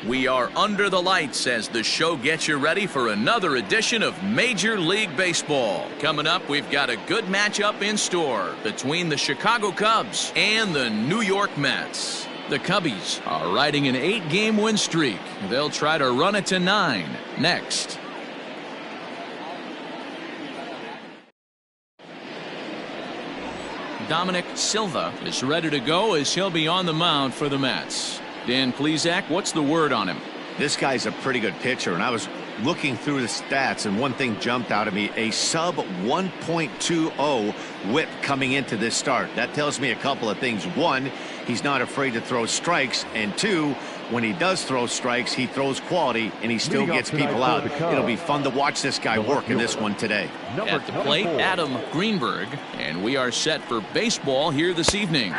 We are under the lights as the show gets you ready for another edition of Major League Baseball. Coming up, we've got a good matchup in store between the Chicago Cubs and the New York Mets. The Cubbies are riding an 8-game win streak. They'll try to run it to 9 next. Dominic Silva is ready to go as he'll be on the mound for the Mets. Dan Plesac, what's the word on him? This guy's a pretty good pitcher, and I was looking through the stats, and one thing jumped out at me: a sub 1.20 whip coming into this start. That tells me a couple of things. One, he's not afraid to throw strikes, and two, when he does throw strikes, he throws quality, and he still gets people out. It'll be fun to watch this guy work in this one today. At the plate, Adam Greenberg, and we are set for baseball here this evening.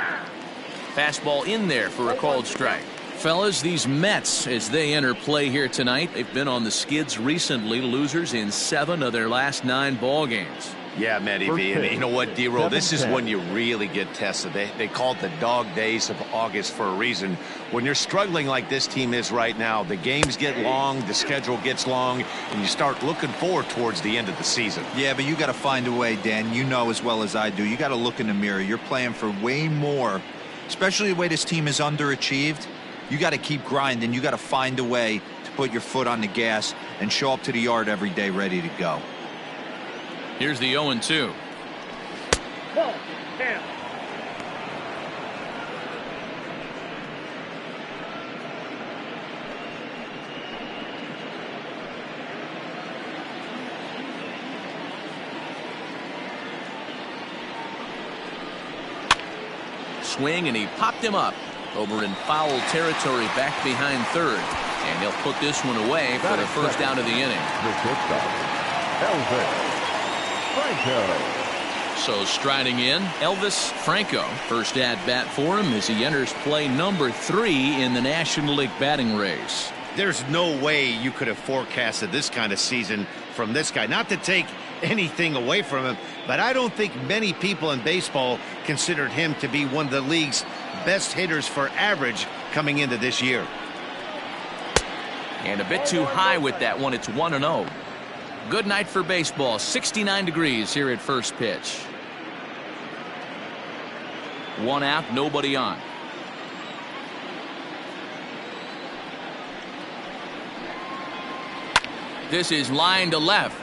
Fastball in there for a called strike. Fellas, these Mets, as they enter play here tonight, they've been on the skids recently, losers in 7 of their last 9 ball games. Yeah, MLBThe, and you know what, D-Roll, this is when you really get tested. They call it the dog days of August for a reason. When you're struggling like this team is right now, the games get long, the schedule gets long, and you start looking forward towards the end of the season. Yeah, but you got to find a way, Dan. You know as well as I do. You got to look in the mirror. You're playing for way more, especially the way this team is underachieved. You got to keep grinding. You got to find a way to put your foot on the gas and show up to the yard every day ready to go. Here's the 0-2. Swing, and he popped him up over in foul territory back behind third, and he'll put this one away for the first out of the inning. Elvis Franco. So striding in, Elvis Franco. First at bat for him as he enters play number 3 in the National League batting race. There's no way you could have forecasted this kind of season from this guy. Not to take anything away from him, but I don't think many people in baseball considered him to be one of the league's best hitters for average coming into this year. And a bit too high with that one. It's 1-0. Good night for baseball. 69 degrees here at first pitch. 1 out, nobody on. This is line to left,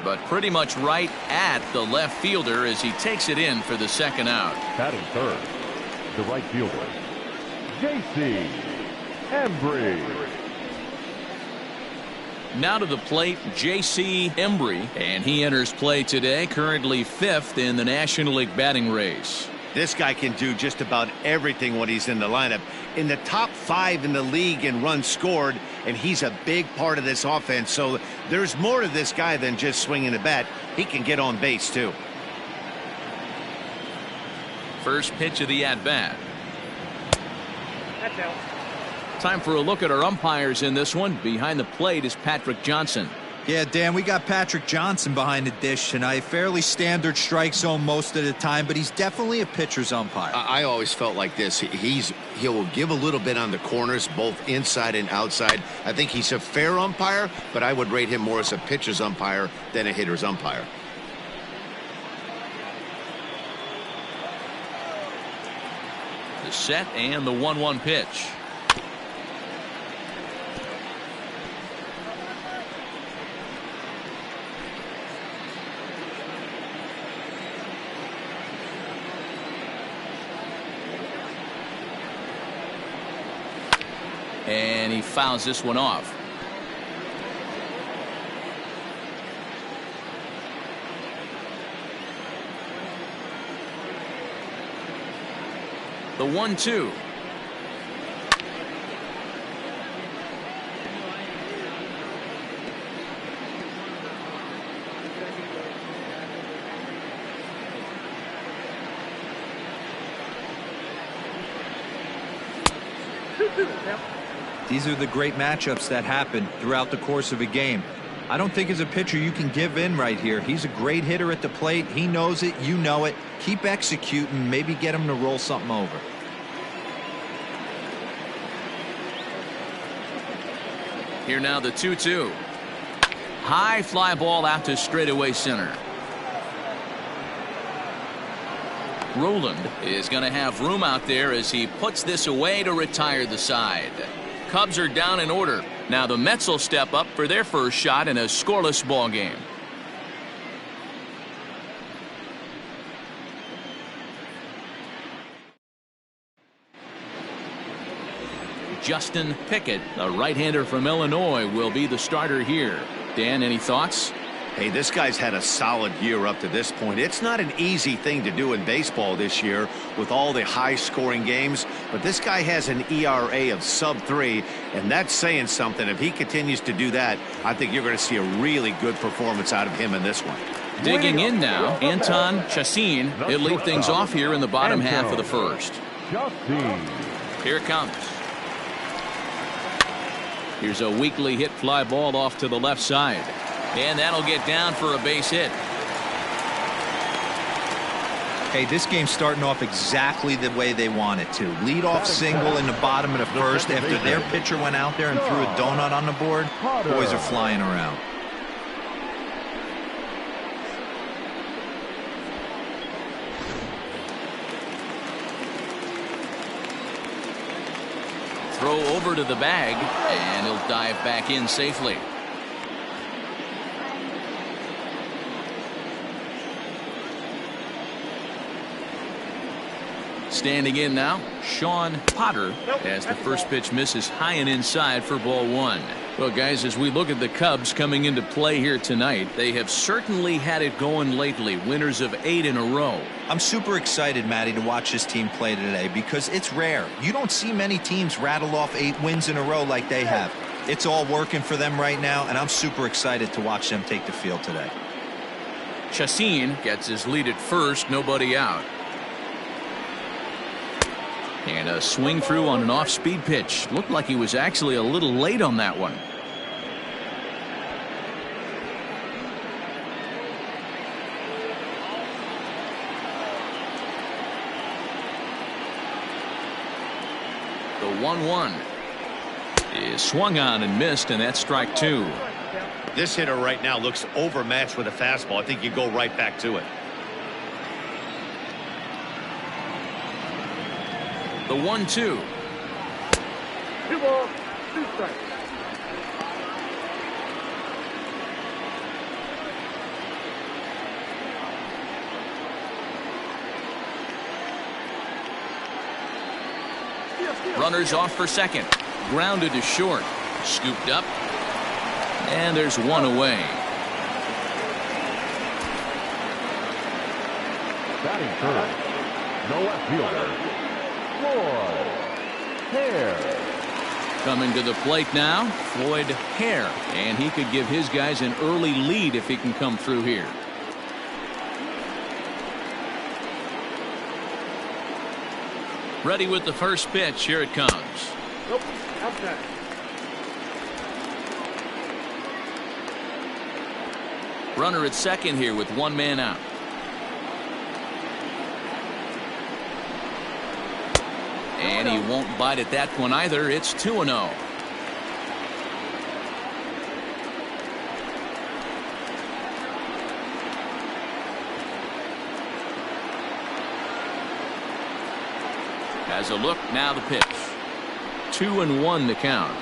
but pretty much right at the left fielder as he takes it in for the second out. Batting third, the right fielder, J.C. Embry. Now to the plate, J.C. Embry, and he enters play today, currently 5th in the National League batting race. This guy can do just about everything when he's in the lineup. In the top 5 in the league in runs scored, and he's a big part of this offense. So there's more to this guy than just swinging the bat. He can get on base too. First pitch of the at-bat. That's out. Time for a look at our umpires in this one. Behind the plate is Patrick Johnson. Yeah, Dan, we got Patrick Johnson behind the dish tonight. Fairly standard strike zone most of the time, but he's definitely a pitcher's umpire. I always felt like this. He'll give a little bit on the corners, both inside and outside. I think he's a fair umpire, but I would rate him more as a pitcher's umpire than a hitter's umpire. The set and the 1-1 pitch. And he fouls this one off. The 1-2. These are the great matchups that happen throughout the course of a game. I don't think as a pitcher you can give in right here. He's a great hitter at the plate. He knows it. You know it. Keep executing. Maybe get him to roll something over. Here now the 2-2. High fly ball out to straightaway center. Roland is going to have room out there as he puts this away to retire the side. Cubs are down in order. Now the Mets will step up for their first shot in a scoreless ball game. Justin Pickett, a right-hander from Illinois, will be the starter here. Dan, any thoughts? Hey, this guy's had a solid year up to this point. It's not an easy thing to do in baseball this year with all the high-scoring games, but this guy has an ERA of sub-3, and that's saying something. If he continues to do that, I think you're going to see a really good performance out of him in this one. Digging in now, Anton Chacin. He'll lead things off here in the bottom half of the first. Here it comes. Here's a weakly hit fly ball off to the left side. And that'll get down for a base hit. Hey, this game's starting off exactly the way they want it to. Lead-off single in the bottom of the first after their pitcher went out there and threw a donut on the board. Boys are flying around. Throw over to the bag, and he'll dive back in safely. Standing in now, Sean Potter, as the first pitch misses high and inside for ball one. Well, guys, as we look at the Cubs coming into play here tonight, they have certainly had it going lately, winners of 8 in a row. I'm super excited, Matty, to watch this team play today because it's rare. You don't see many teams rattle off 8 wins in a row like they have. It's all working for them right now, and I'm super excited to watch them take the field today. Chacin gets his lead at first, nobody out. And a swing through on an off-speed pitch. Looked like he was actually a little late on that one. The 1-1 is swung on and missed, and that's strike 2. This hitter right now looks overmatched with a fastball. I think you go right back to it. The 1-2. 2 balls, 2 strikes. Runners off for second. Grounded to short. Scooped up. And there's one away. Batting third, the left fielder, Floyd Hare. Coming to the plate now, Floyd Hare. And he could give his guys an early lead if he can come through here. Ready with the first pitch. Here it comes. Nope, outside. Runner at second here with one man out. And he won't bite at that one either. It's 2-0. Has a look, now the pitch. 2-1 the count.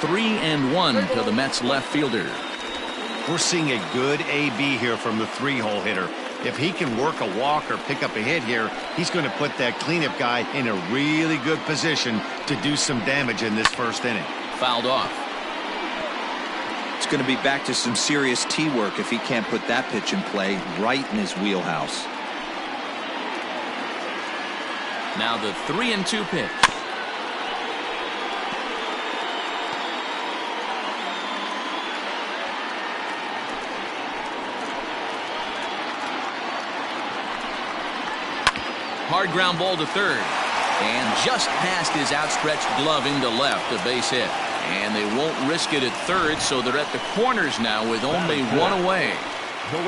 Three and 1 to the Mets left fielder. We're seeing a good AB here from the 3-hole hitter. If he can work a walk or pick up a hit here, he's going to put that cleanup guy in a really good position to do some damage in this first inning. Fouled off. It's going to be back to some serious tee work if he can't put that pitch in play right in his wheelhouse. Now the 3-2 pitch. Hard ground ball to third. And just past his outstretched glove into left, a base hit. And they won't risk it at third, so they're at the corners now with only one away.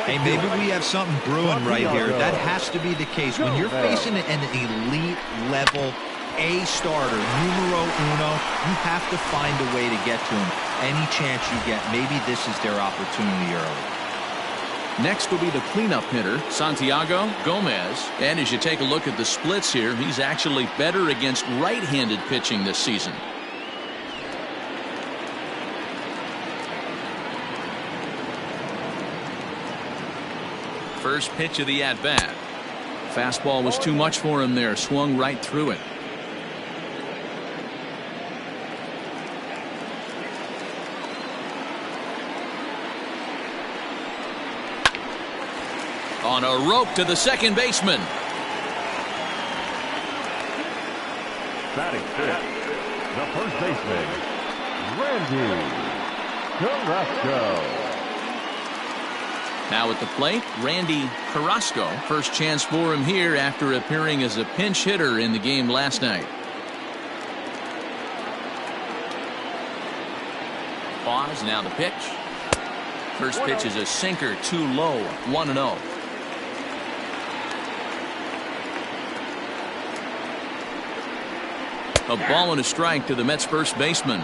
Hey, maybe we have something brewing right here. That has to be the case. When you're facing an elite level A starter, numero uno, you have to find a way to get to him. Any chance you get, maybe this is their opportunity early. Next will be the cleanup hitter, Santiago Gomez. And as you take a look at the splits here, he's actually better against right-handed pitching this season. First pitch of the at-bat. Fastball was too much for him there. Swung right through it. On a rope to the second baseman. Batting fifth, the first baseman, Randy Carrasco. Now at the plate, Randy Carrasco. First chance for him here after appearing as a pinch hitter in the game last night. Pause, now the pitch. First pitch is a sinker, too low, 1-0. A ball and a strike to the Mets first baseman.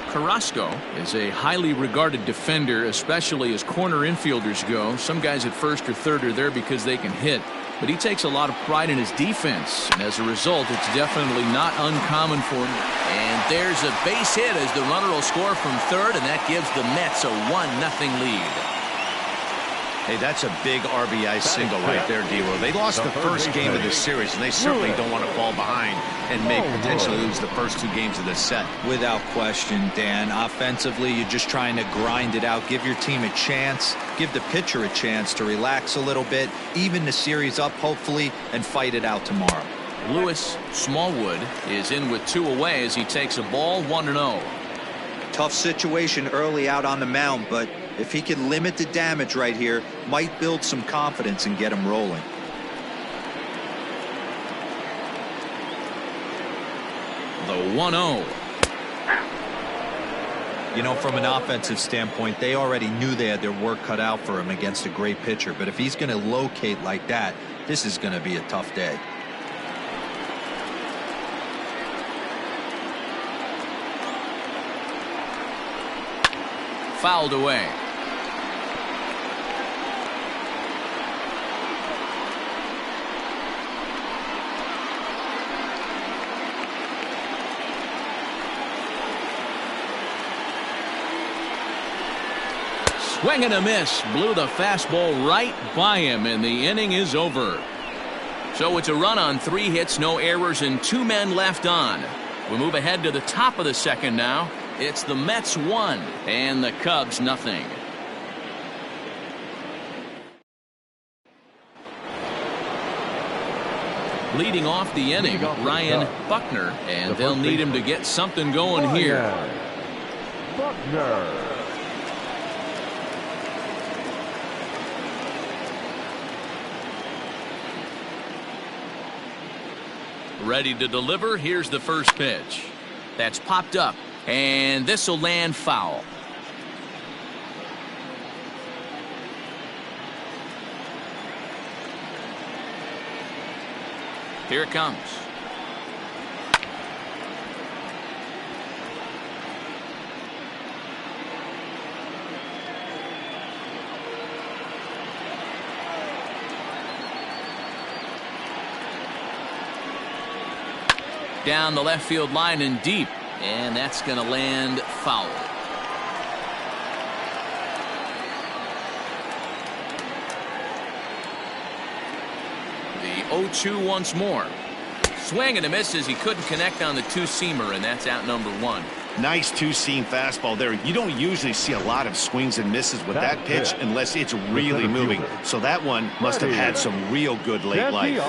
Carrasco is a highly regarded defender, especially as corner infielders go. Some guys at first or third are there because they can hit, but he takes a lot of pride in his defense, and as a result, it's definitely not uncommon for him. And there's a base hit as the runner will score from third, and that gives the Mets a 1-0 lead. Hey, that's a big RBI single right there, D-Roll. They lost the first game of this series, and they certainly don't want to fall behind and may potentially lose the first two games of this set. Without question, Dan. Offensively, you're just trying to grind it out. Give your team a chance. Give the pitcher a chance to relax a little bit. Even the series up, hopefully, and fight it out tomorrow. Lewis Smallwood is in with two away as he takes a ball, 1-0. Tough situation early out on the mound, but if he can limit the damage right here, might build some confidence and get him rolling. The 1-0. You know, from an offensive standpoint, they already knew they had their work cut out for him against a great pitcher. But if he's going to locate like that, this is going to be a tough day. Fouled away. Swing and a miss. Blew the fastball right by him, and the inning is over. So it's a run on 3 hits, no errors, and 2 men left on. We move ahead to the top of the second now. It's the Mets 1 and the Cubs nothing. Leading off the inning, Ryan Buckner, and they'll need him to get something going here. Buckner. Ready to deliver. Here's the first pitch. That's popped up, and this will land foul. Here it comes. Down the left field line and deep, and that's going to land foul. The 0-2 once more. Swing and a miss as he couldn't connect on the two-seamer, and that's out number 1. Nice two-seam fastball there. You don't usually see a lot of swings and misses with that pitch unless it's really moving. So that one must have had some real good late life.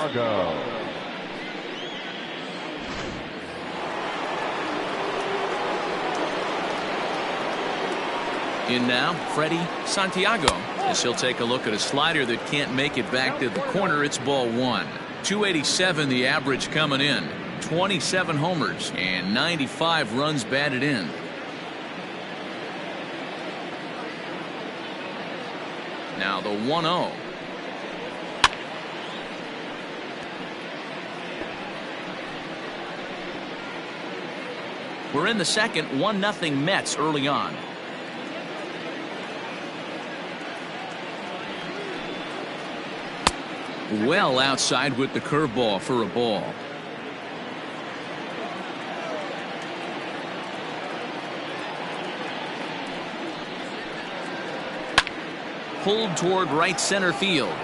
In now, Freddie Santiago, as he'll take a look at a slider that can't make it back to the corner. It's ball 1. 287 the average coming in. 27 homers and 95 runs batted in. Now the 1-0. We're in the second, 1-0 Mets early on. Well outside with the curveball for a ball. Pulled toward right center field.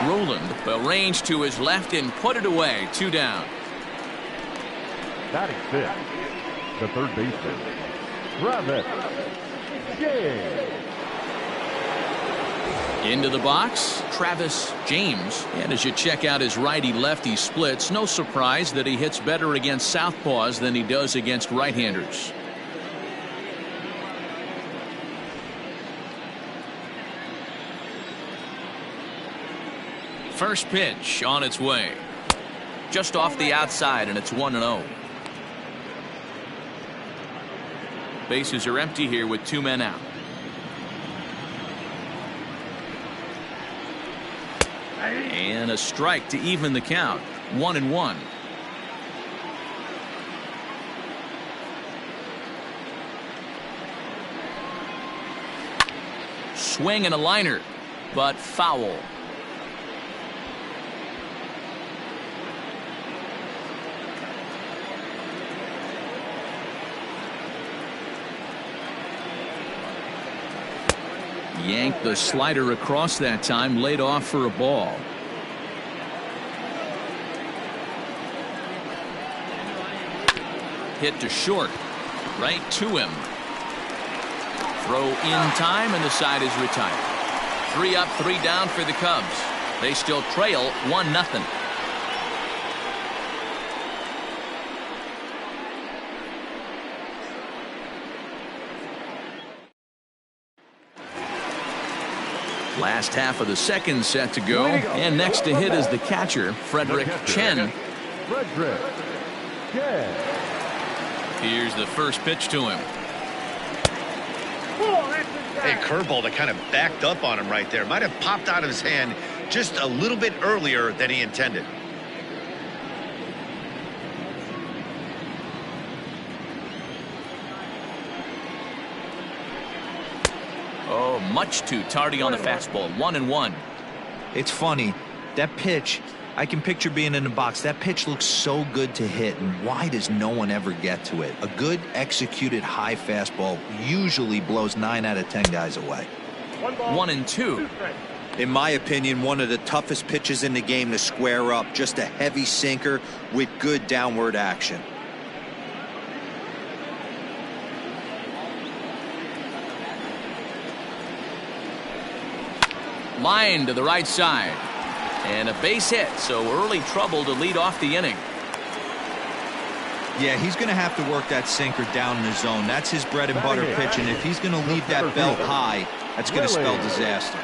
Roland arranged to his left and put it away. 2 down. Batting fifth, the third baseman, Travis James. Into the box, Travis James. And as you check out his righty-lefty splits, no surprise that he hits better against southpaws than he does against right-handers. First pitch on its way. Just off the outside, and it's 1-0. Bases are empty here with 2 men out. And a strike to even the count. 1-1. Swing and a liner, but foul. Yanked the slider across that time, laid off for a ball. Hit to short, right to him. Throw in time, and the side is retired. 3 up, 3 down for the Cubs. They still trail 1-0. Last half of the second set to go, and next to hit is the catcher, Frederick Chen. Frederick Chen. Here's the first pitch to him. A curveball that kind of backed up on him right there. Might have popped out of his hand just a little bit earlier than he intended. Oh, much too tardy on the fastball. 1-1. It's funny, that pitch, I can picture being in the box. That pitch looks so good to hit, and why does no one ever get to it? A good executed high fastball usually blows 9 out of 10 guys away. 1-2. In my opinion, one of the toughest pitches in the game to square up. Just a heavy sinker with good downward action. Line to the right side. And a base hit, so early trouble to lead off the inning. Yeah, he's going to have to work that sinker down in the zone. That's his bread and butter pitch, and if he's going to leave that belt high, that's going to spell disaster.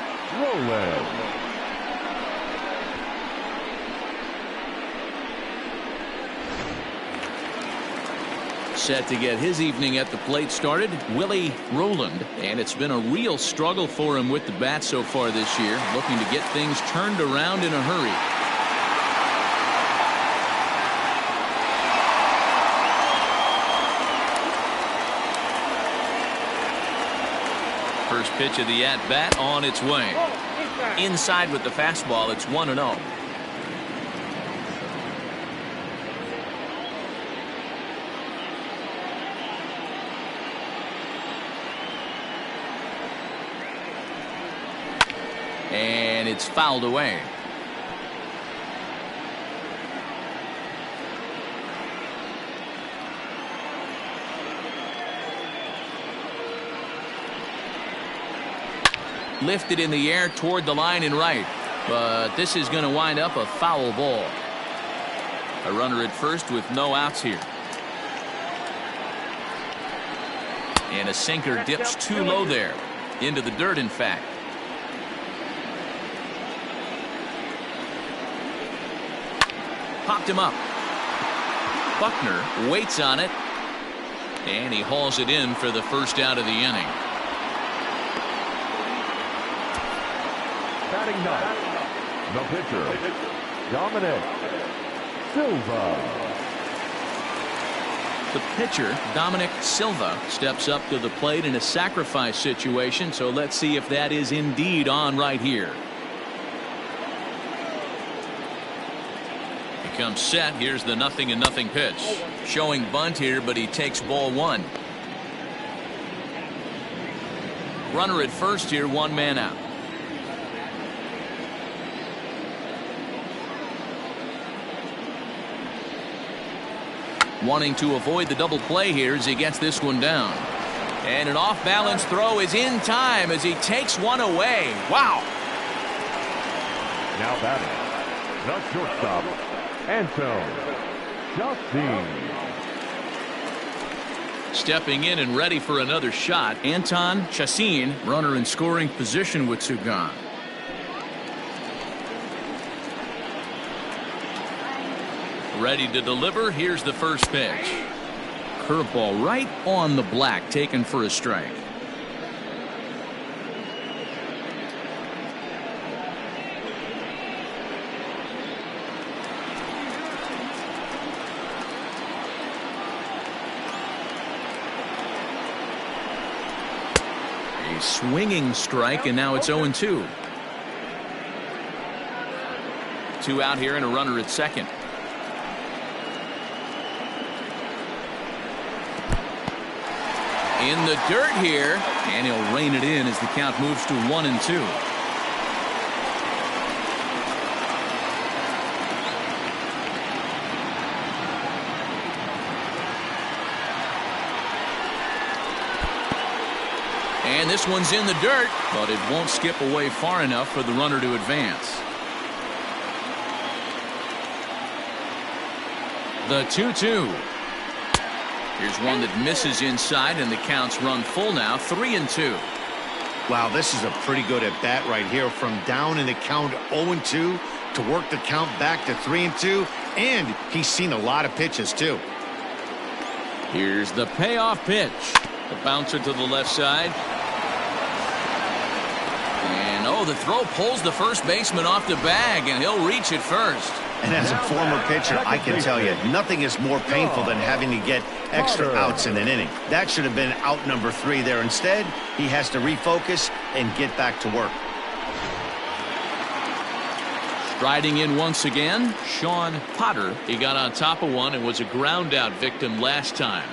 Set to get his evening at the plate started, Willie Roland, and it's been a real struggle for him with the bat so far this year, looking to get things turned around in a hurry. First pitch of the at-bat on its way. Inside with the fastball, it's 1-0. And it's fouled away. Lifted in the air toward the line and right, but this is going to wind up a foul ball. A runner at first with no outs here. And a sinker dips too low there, into the dirt in fact. Popped him up. Buckner waits on it, and he hauls it in for the first out of the inning. batting ninth, the pitcher, Dominic Silva. The pitcher, Dominic Silva, steps up to the plate in a sacrifice situation, so let's see if that is indeed on right here. He comes set. Here's the 0-0 pitch. Showing bunt here, but he takes ball one. Runner at first here, one man out. Wanting to avoid the double play here as he gets this one down. And an off-balance throw is in time as he takes one away. Wow. Now batting, the shortstop, Anton Chassin. Stepping in and ready for another shot, Anton Chassin, runner in scoring position with two gone. Ready to deliver. Here's the first pitch. Curveball right on the black, taken for a strike. A swinging strike, and now it's 0-2. Two out here and a runner at second. In the dirt here, and he'll rein it in as the count moves to 1-2. And this one's in the dirt, but it won't skip away far enough for the runner to advance. The 2-2. Here's one that misses inside, and the count's run full now, 3-2. Wow, this is a pretty good at bat right here, from down in the count 0-2 to work the count back to 3-2, and he's seen a lot of pitches too. Here's the payoff pitch. The bouncer to the left side. And oh, the throw pulls the first baseman off the bag, and he'll reach it first. And as a former pitcher, I can tell you, nothing is more painful than having to get extra outs in an inning. That should have been out number 3 there. Instead, he has to refocus and get back to work. Striding in once again, Sean Potter. He got on top of one and was a ground out victim last time.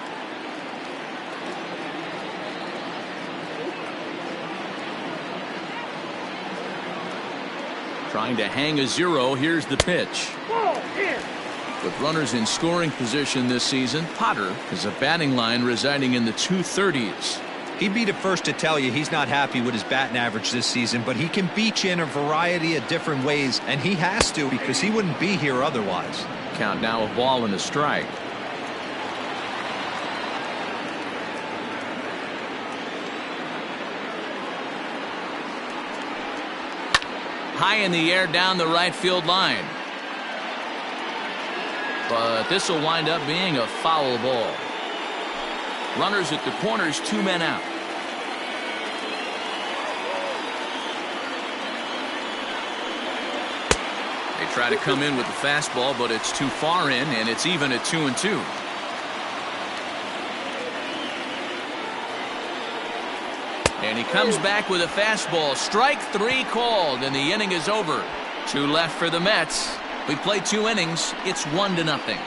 Trying to hang a 0. Here's the pitch. With runners in scoring position this season, Potter is a batting line residing in the 230s. He'd be the first to tell you he's not happy with his batting average this season, but he can beat you in a variety of different ways, and he has to because he wouldn't be here otherwise. Count now a ball and a strike. High in the air down the right field line. But this will wind up being a foul ball. Runners at the corners, 2 men out. They try to come in with the fastball, but it's too far in, and it's even at 2-2. And he comes back with a fastball. Strike 3 called, and the inning is over. 2 left for the Mets. We play 2 innings. It's 1-0.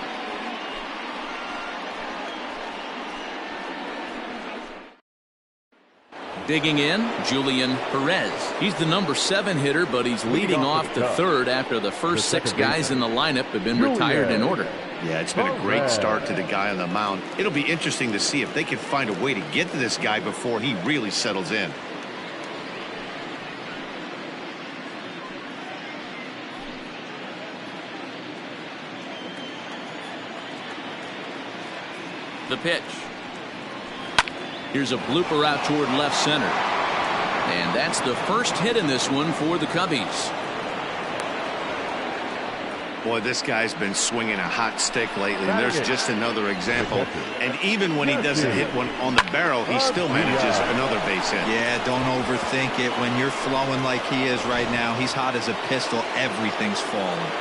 Digging in, Julian Perez. He's the number 7 hitter, but he's leading off the third after the first 6 guys in the lineup have been retired in order. Yeah, it's been a great start to the guy on the mound. It'll be interesting to see if they can find a way to get to this guy before he really settles in. The pitch. Here's a blooper out toward left center. And that's the first hit in this one for the Cubbies. Boy, this guy's been swinging a hot stick lately. And there's just another example. And even when he doesn't hit one on the barrel, he still manages another base hit. Yeah, don't overthink it. When you're flowing like he is right now, he's hot as a pistol. Everything's falling.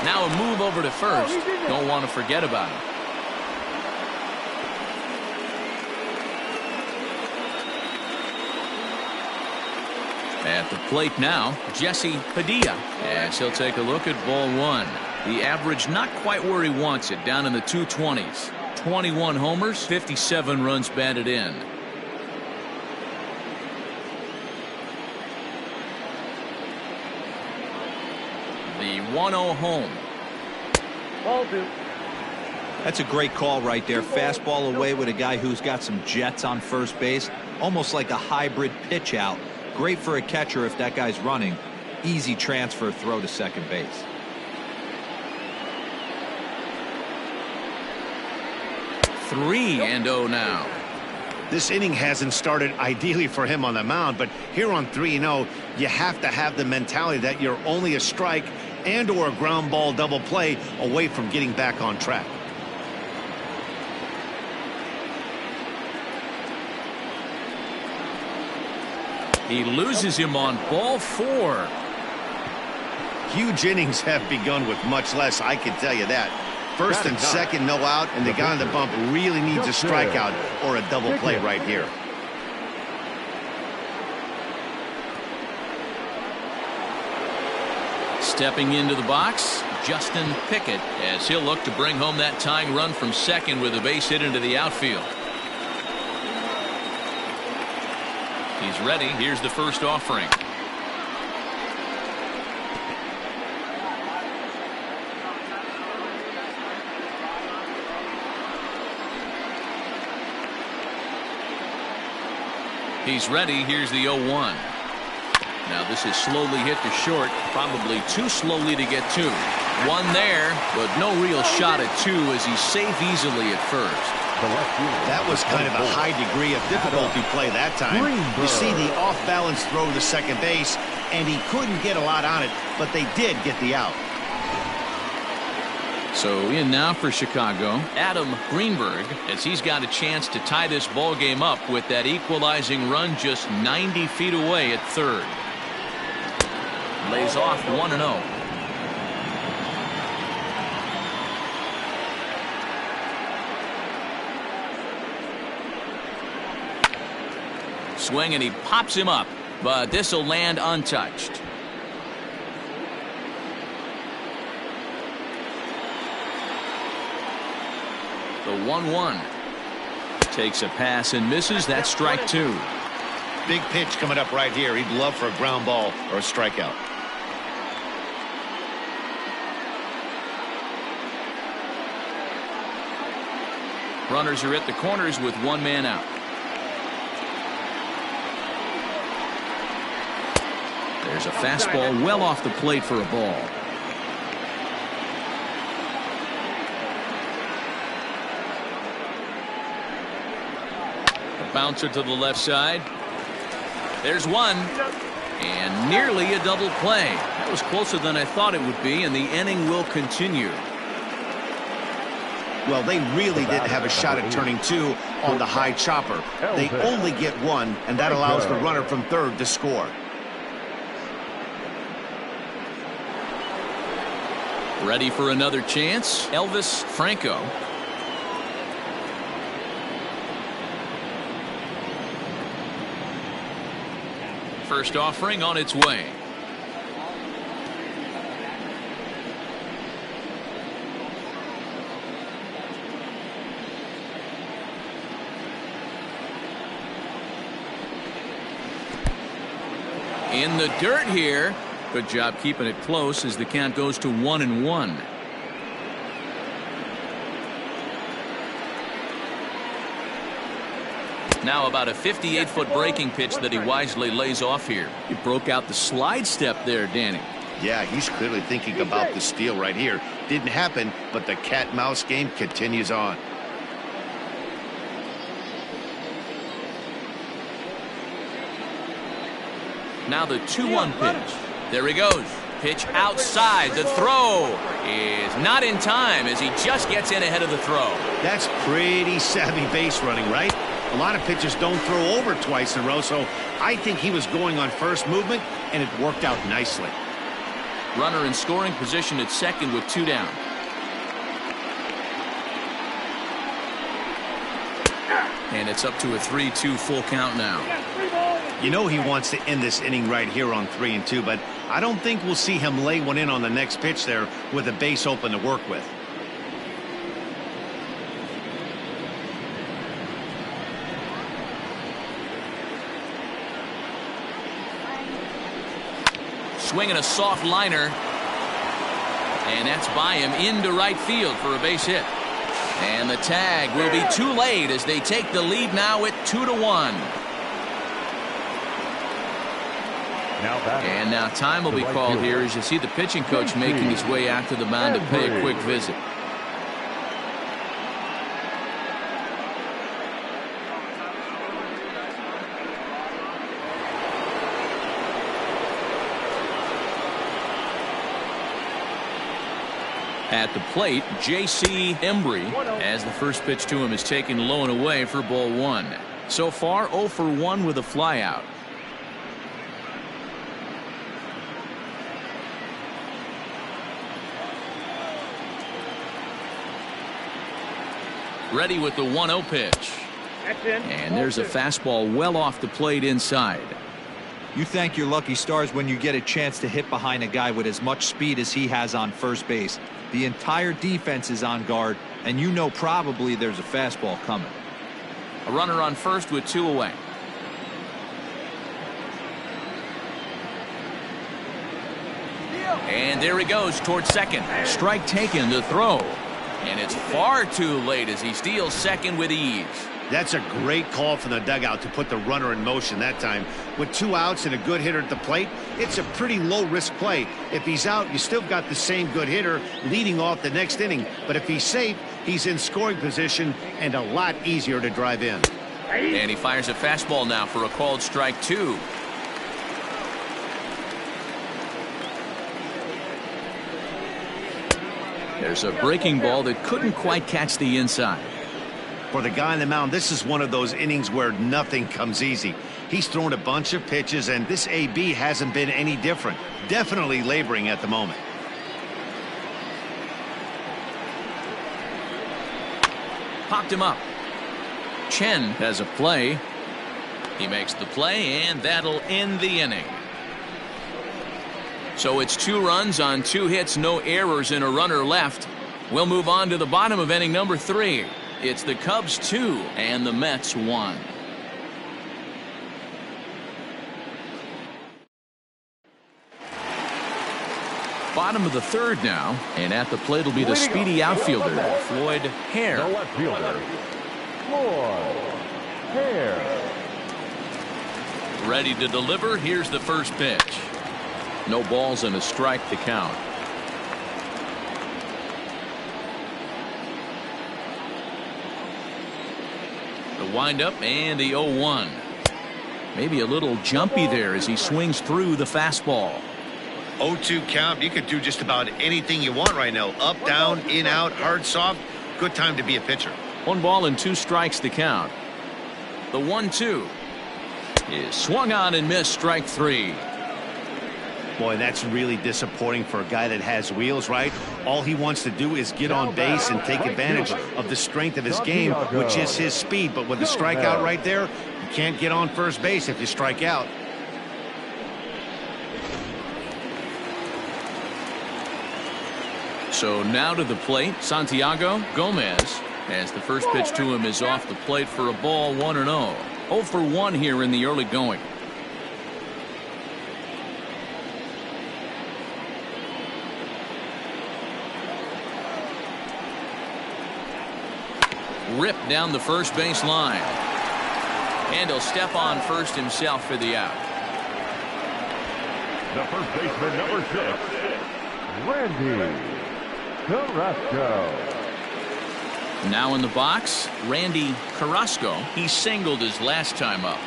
Now a move over to first. Don't want to forget about him. At the plate now, Jesse Padilla, as he'll take a look at ball one. The average not quite where he wants it, down in the 220s. 21 homers, 57 runs batted in. The 1-0 home. Ball two. That's a great call right there. Fastball away with a guy who's got some jets on first base. Almost like a hybrid pitch out. Great for a catcher if that guy's running. Easy transfer throw to second base. Three and 0 now. This inning hasn't started ideally for him on the mound, but here on 3-0, you have to have the mentality that you're only a strike and or a ground ball double play away from getting back on track. He loses him on ball four. Huge innings have begun with much less, I can tell you that. First and second, no out, and the guy on the bump really needs a strikeout or a double play right here. Stepping into the box, Justin Pickett, as he'll look to bring home that tying run from second with a base hit into the outfield. He's ready. Here's the first offering. He's ready. Here's the 0-1. Now this is slowly hit to short, probably too slowly to get two. One there, but no real shot at two as he's safe easily at first. That was kind of a high degree of difficulty play that time. You see the off-balance throw to second base, and he couldn't get a lot on it, but they did get the out. So in now for Chicago, Adam Greenberg, as he's got a chance to tie this ball game up with that equalizing run just 90 feet away at third. Lays off 1-0. Swing, and he pops him up, but this will land untouched. The 1-1 takes a pass and misses. That's strike two. Big pitch coming up right here. He'd love for a ground ball or a strikeout. Runners are at the corners with one man out. There's a fastball well off the plate for a ball. A bouncer to the left side. There's one. And nearly a double play. That was closer than I thought it would be, and the inning will continue. Well, they really didn't have a shot at turning two on the high chopper. They only get one, and that allows the runner from third to score. Ready for another chance, Elvis Franco. First offering on its way. In the dirt here. Good job keeping it close as the count goes to 1-1. Now about a 58-foot breaking pitch that he wisely lays off here. He broke out the slide step there, Danny. Yeah, he's clearly thinking about the steal right here. Didn't happen, but the cat-mouse game continues on. Now the 2-1 pitch. There he goes. Pitch outside. The throw is not in time as he just gets in ahead of the throw. That's pretty savvy base running, right? A lot of pitchers don't throw over twice in a row, so I think he was going on first movement, and it worked out nicely. Runner in scoring position at second with 2 down. And it's up to a 3-2 full count now. You know he wants to end this inning right here on 3-2, but I don't think we'll see him lay one in on the next pitch there with a base open to work with. Swinging a soft liner. And that's by him into right field for a base hit. And the tag will be too late as they take the lead now at 2-1. And now time will be called here as you see the pitching coach making his way out to the mound to pay a quick visit. At the plate, J.C. Embry, as the first pitch to him is taken low and away for ball 1. So far 0 for 1 with a flyout. Ready with the 1-0 pitch. And there's a fastball well off the plate inside. You thank your lucky stars when you get a chance to hit behind a guy with as much speed as he has on first base. The entire defense is on guard, and you know probably there's a fastball coming. A runner on first with 2 away. And there he goes towards second. Strike taken, the throw. And it's far too late as he steals second with ease. That's a great call from the dugout to put the runner in motion that time. With 2 outs and a good hitter at the plate, it's a pretty low-risk play. If he's out, you still got the same good hitter leading off the next inning. But if he's safe, he's in scoring position and a lot easier to drive in. And he fires a fastball now for a called strike 2. There's a breaking ball that couldn't quite catch the inside. For the guy on the mound, this is one of those innings where nothing comes easy. He's thrown a bunch of pitches, and this AB hasn't been any different. Definitely laboring at the moment. Popped him up. Chen has a play. He makes the play, and that'll end the inning. So it's 2 runs on 2 hits, no errors, and a runner left. We'll move on to the bottom of inning number 3. It's the Cubs 2 and the Mets 1. Bottom of the 3rd now, and at the plate will be the speedy outfielder, Floyd Hare. The left fielder, Floyd Hare. Ready to deliver. Here's the first pitch. No balls and a strike to count. The windup and the 0-1. Maybe a little jumpy there as he swings through the fastball. 0-2 count. You could do just about anything you want right now. Up, down, in, out, hard, soft. Good time to be a pitcher. 1 ball and 2 strikes to count. The 1-2 is swung on and missed, strike 3. Boy, that's really disappointing for a guy that has wheels, right? All he wants to do is get on base and take advantage of the strength of his game, which is his speed. But with a strikeout right there, you can't get on first base if you strike out. So now to the plate, Santiago Gomez, as the first pitch to him is off the plate for a ball, 1-0. 0 for 1 here in the early going. Ripped down the first base line. And he'll step on first himself for the out. The first baseman, number 6, Randy Carrasco. Now in the box, Randy Carrasco. He singled his last time up.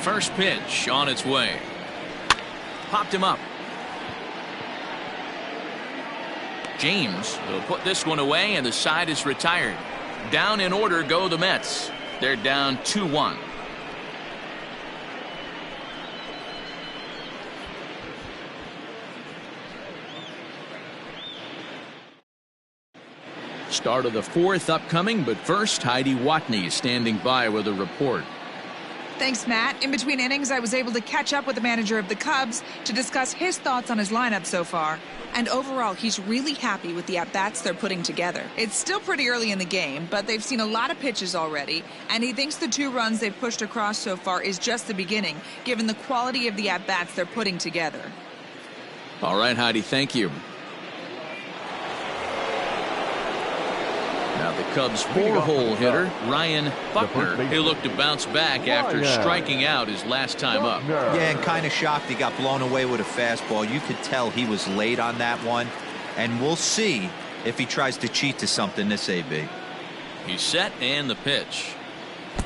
First pitch on its way. Popped him up. James will put this one away, and the side is retired. Down in order go the Mets. They're down 2-1. Start of the fourth upcoming, but first, Heidi Watney standing by with a report. Thanks, Matt. In between innings, I was able to catch up with the manager of the Cubs to discuss his thoughts on his lineup so far. And overall, he's really happy with the at-bats they're putting together. It's still pretty early in the game, but they've seen a lot of pitches already, and he thinks the 2 runs they've pushed across so far is just the beginning, given the quality of the at-bats they're putting together. All right, Heidi, thank you. Now the Cubs' 4-hole hitter, Ryan Buckner. He'll look to bounce back after striking out his last time up. Yeah, and kind of shocked he got blown away with a fastball. You could tell he was late on that one. And we'll see if he tries to cheat to something this AB. He's set, and the pitch.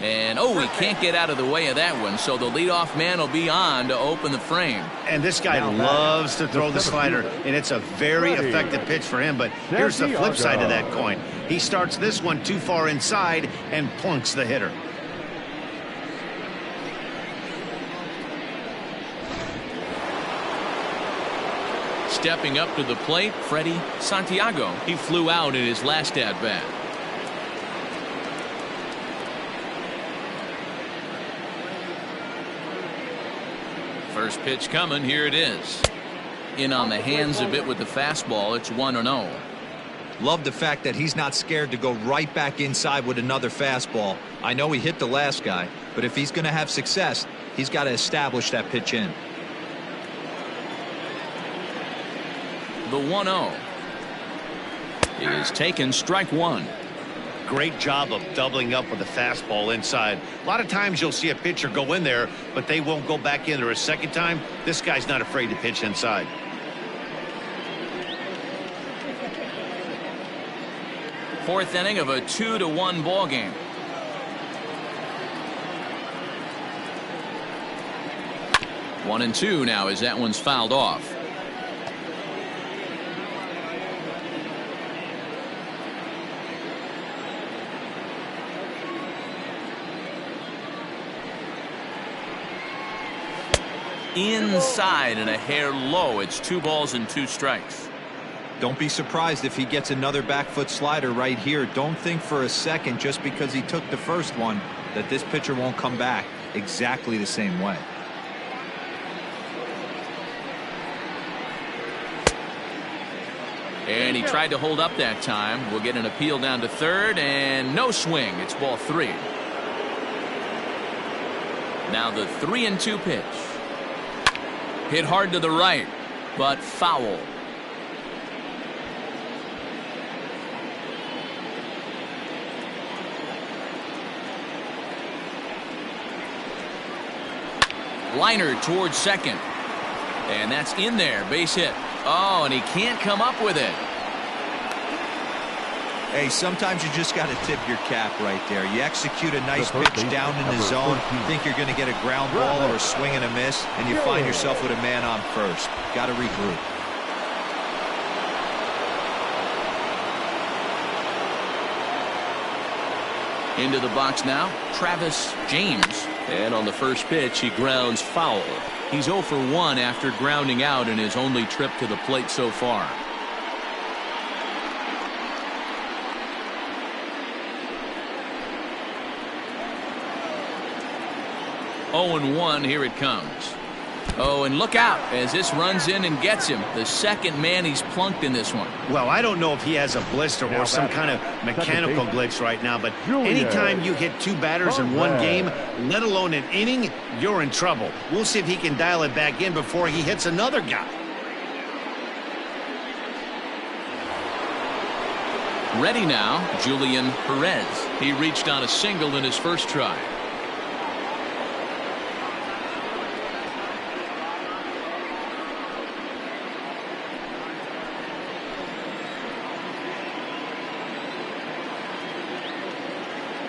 And, oh, he can't get out of the way of that one, so the leadoff man will be on to open the frame. And this guy loves to throw the slider, and it's a very effective pitch for him. But here's the flip side of that coin. He starts this one too far inside and plunks the hitter. Stepping up to the plate, Freddie Santiago. He flew out in his last at-bat. First pitch coming. Here it is. In on the hands a bit with the fastball. It's 1-0. Love the fact that he's not scared to go right back inside with another fastball. I know he hit the last guy, but if he's going to have success, he's got to establish that pitch in. The 1-0 is taken, strike one. Great job of doubling up with the fastball inside. A lot of times you'll see a pitcher go in there, but they won't go back in there a second time. This guy's not afraid to pitch inside. Fourth inning of a 2-1 ball game. One and two now as that one's fouled off. Inside and a hair low. It's 2 balls and 2 strikes. Don't be surprised if he gets another back foot slider right here. Don't think for a second, just because he took the first one, that this pitcher won't come back exactly the same way. And he tried to hold up that time. We'll get an appeal down to third, and no swing. It's ball 3. Now the 3-2 pitch. Hit hard to the right, but foul. Liner towards second. And that's in there. Base hit. Oh, and he can't come up with it. Hey, sometimes you just got to tip your cap right there. You execute a nice pitch down in the zone, think you're going to get a ground ball or a swing and a miss, and you find yourself with a man on first. Got to regroup. Into the box now, Travis James. And on the first pitch, he grounds foul. He's 0 for 1 after grounding out in his only trip to the plate so far. Oh and 1, here it comes. Oh, and look out as this runs in and gets him. The second man he's plunked in this one. Well, I don't know if he has a blister or some kind of mechanical glitch right now, but anytime you hit 2 batters in one game, let alone an inning, you're in trouble. We'll see if he can dial it back in before he hits another guy. Ready now, Julian Perez. He reached on a single in his first try.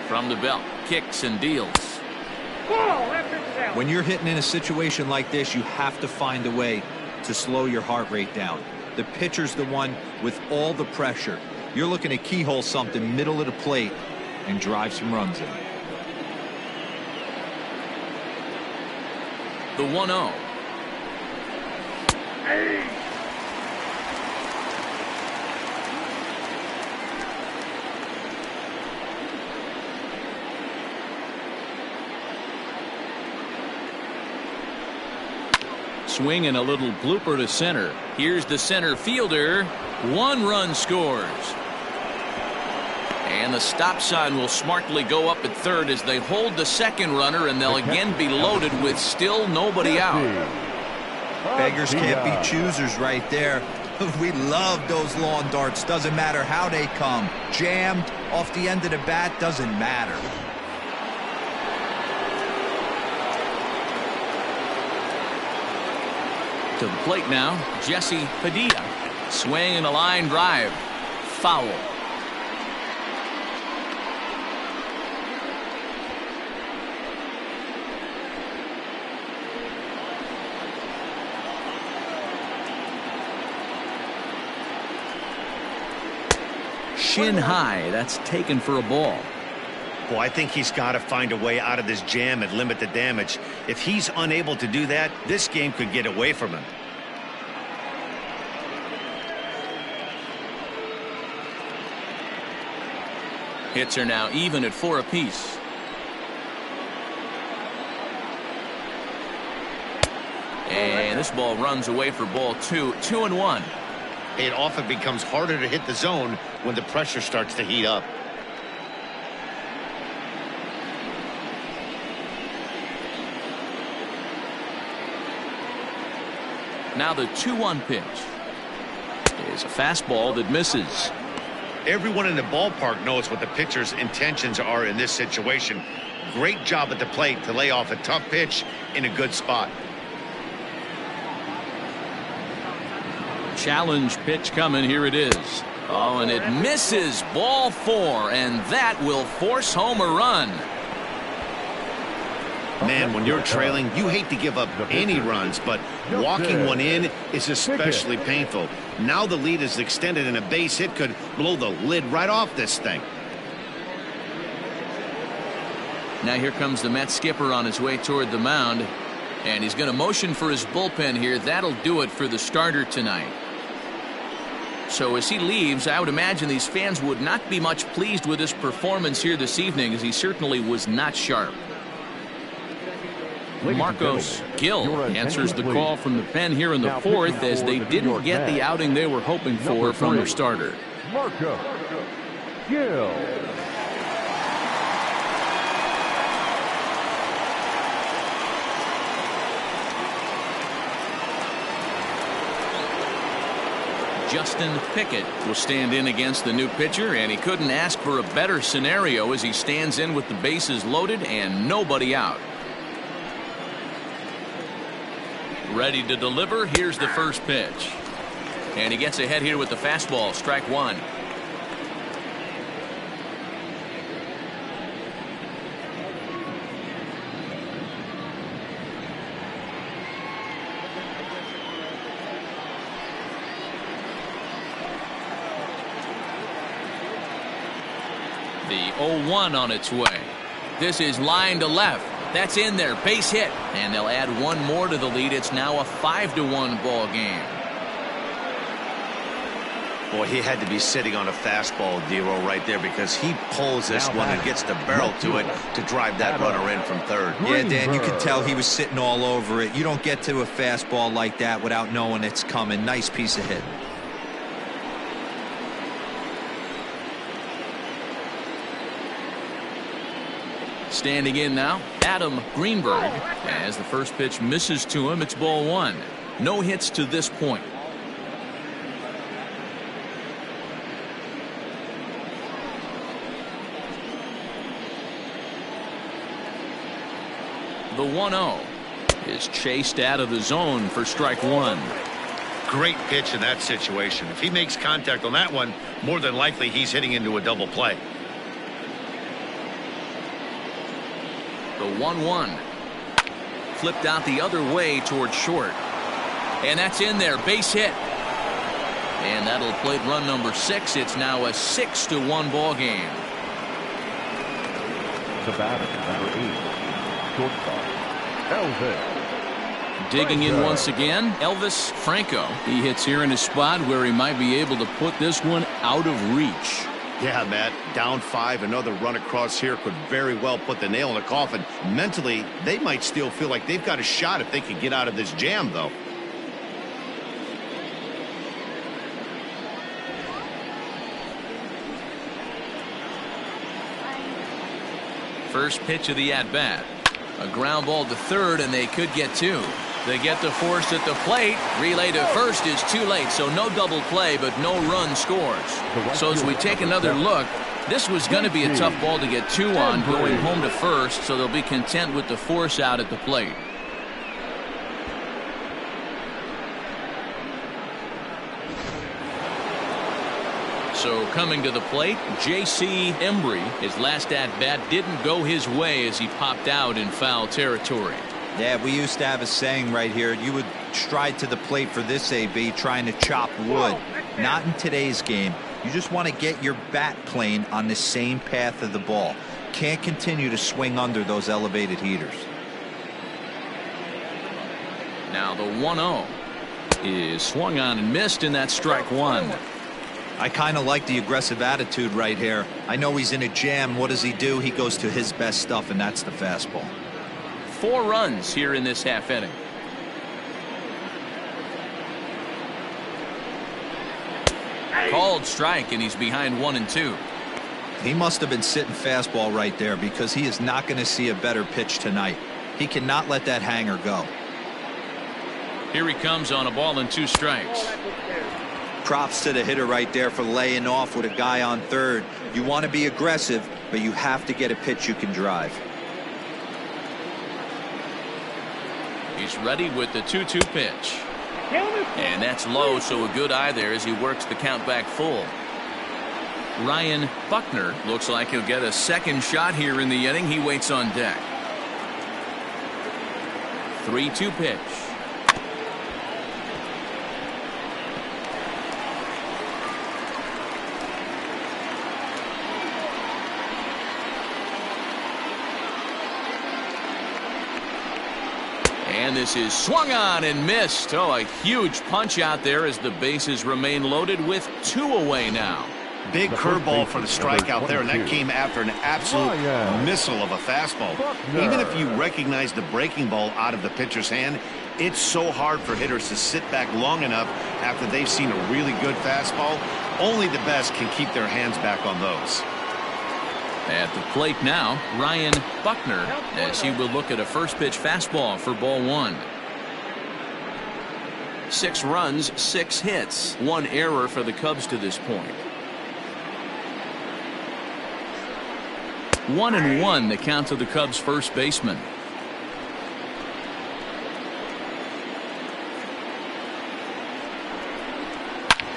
From the belt, kicks and deals. When you're hitting in a situation like this, you have to find a way to slow your heart rate down. The pitcher's the one with all the pressure. You're looking to keyhole something middle of the plate and drive some runs in. The 1-0. Swing and a little blooper to center. Here's the center fielder. 1 run scores. And the stop sign will smartly go up at third as they hold the second runner, and they'll again be loaded with still nobody out. Beggars can't be choosers right there. We love those lawn darts. Doesn't matter how they come. Jammed off the end of the bat, doesn't matter. To the plate now, Jesse Padilla. Swing and a line drive. Foul. Shin high. That's taken for a ball. Well, I think he's got to find a way out of this jam and limit the damage. If he's unable to do that, this game could get away from him. Hits are now even at 4 apiece. And this ball runs away for ball 2. 2-1. It often becomes harder to hit the zone when the pressure starts to heat up. Now the 2-1 pitch is a fastball that misses. Everyone in the ballpark knows what the pitcher's intentions are in this situation. Great job at the plate to lay off a tough pitch in a good spot. Challenge pitch coming. Here it is. Oh, and it misses. Ball 4, and that will force home a run. Man, when you're trailing, you hate to give up any runs, but walking one in is especially painful. Now the lead is extended, and a base hit could blow the lid right off this thing. Now here comes the Mets skipper on his way toward the mound, and he's going to motion for his bullpen here. That'll do it for the starter tonight. So as he leaves, I would imagine these fans would not be much pleased with his performance here this evening, as he certainly was not sharp. Marcos Gill answers the call from the pen here in the 4th, as they didn't get the outing they were hoping for from their starter. Marcos Gill. Justin Pickett will stand in against the new pitcher, and he couldn't ask for a better scenario as he stands in with the bases loaded and nobody out. Ready to deliver. Here's the first pitch. And he gets ahead here with the fastball. Strike 1. The 0-1 on its way. This is line to left. That's in there. Base hit. And they'll add one more to the lead. It's now a 5-1 ball game. Boy, he had to be sitting on a fastball, Dero, right there, because he pulls this one and gets the barrel to it to drive that runner in from third. Yeah, Dan, you could tell he was sitting all over it. You don't get to a fastball like that without knowing it's coming. Nice piece of hit. Standing in now, Adam Greenberg. As the first pitch misses to him, it's ball 1. No hits to this point. The 1-0 is chased out of the zone for strike 1. Great pitch in that situation. If he makes contact on that one, more than likely he's hitting into a double play. The 1-1. Flipped out the other way towards short. And that's in there. Base hit. And that'll plate run number 6. It's now a 6-1 ball game. The batter, number 8, shortstop, Elvis. Digging in once again, Elvis Franco. He hits here in a spot where he might be able to put this one out of reach. Yeah, Matt, down 5, another run across here could very well put the nail in the coffin. Mentally, they might still feel like they've got a shot if they could get out of this jam, though. First pitch of the at-bat. A ground ball to third, and they could get 2. They get the force at the plate. Relay to first is too late, so no double play, but no run scores. So as we take another look, this was going to be a tough ball to get 2 on, going home to first, so they'll be content with the force out at the plate. So coming to the plate, J.C. Embry. His last at-bat didn't go his way as he popped out in foul territory. Yeah, we used to have a saying right here. You would stride to the plate for this AB trying to chop wood. Not in today's game. You just want to get your bat plane on the same path of the ball. Can't continue to swing under those elevated heaters. Now the 1-0 is swung on and missed, and that's strike 1. I kind of like the aggressive attitude right here. I know he's in a jam. What does he do? He goes to his best stuff, and that's the fastball. 4 runs here in this half inning. Called strike, and he's behind 1-2. He must have been sitting fastball right there because he is not going to see a better pitch tonight. He cannot let that hanger go. Here he comes on a ball and 2 strikes. Props to the hitter right there for laying off with a guy on third. You want to be aggressive, but you have to get a pitch you can drive. He's ready with the 2-2 pitch. And that's low, so a good eye there as he works the count back full. Ryan Buckner looks like he'll get a second shot here in the inning. He waits on deck. 3-2 pitch. And this is swung on and missed. Oh, a huge punch out there as the bases remain loaded with 2 away now. Big curveball for the strikeout there, and that came after an absolute missile of a fastball. Even if you recognize the breaking ball out of the pitcher's hand, it's so hard for hitters to sit back long enough after they've seen a really good fastball. Only the best can keep their hands back on those. At the plate now, Ryan Buckner, as he will look at a first pitch fastball for ball 1. 6 runs, 6 hits, 1 error for the Cubs to this point. 1-1 the count to the Cubs first baseman.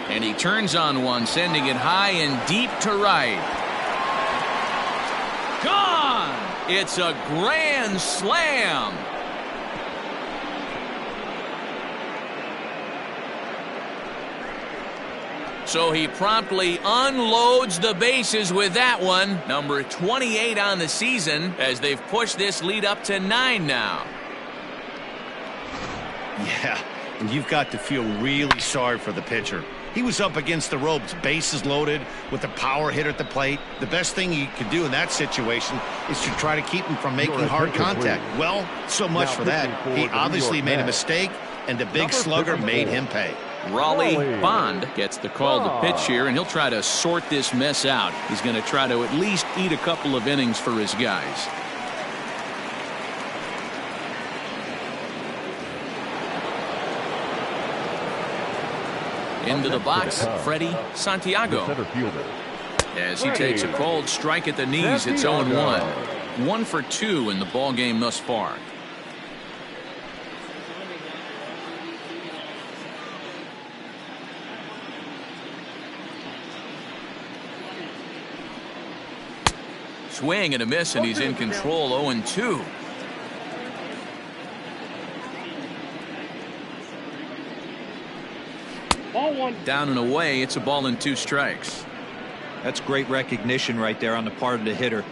And he turns on one, sending it high and deep to right. Gone! It's a grand slam. So he promptly unloads the bases with that one. Number 28 on the season as they've pushed this lead up to 9 now. Yeah, and you've got to feel really sorry for the pitcher. He was up against the ropes, bases loaded, with a power hitter at the plate. The best thing you could do in that situation is to try to keep him from making hard contact. Well, so much for that. He obviously made a mistake, and the big slugger made him pay. Raleigh Bond gets the call to pitch here, and he'll try to sort this mess out. He's going to try to at least eat a couple of innings for his guys. Into the box, Freddie Santiago. As he takes a cold strike at the knees, it's 0-1. 1 for 2 in the ball game thus far. Swing and a miss, and he's in control. 0-2. Ball one. Down and away, it's a ball and 2 strikes. That's great recognition right there on the part of the hitter.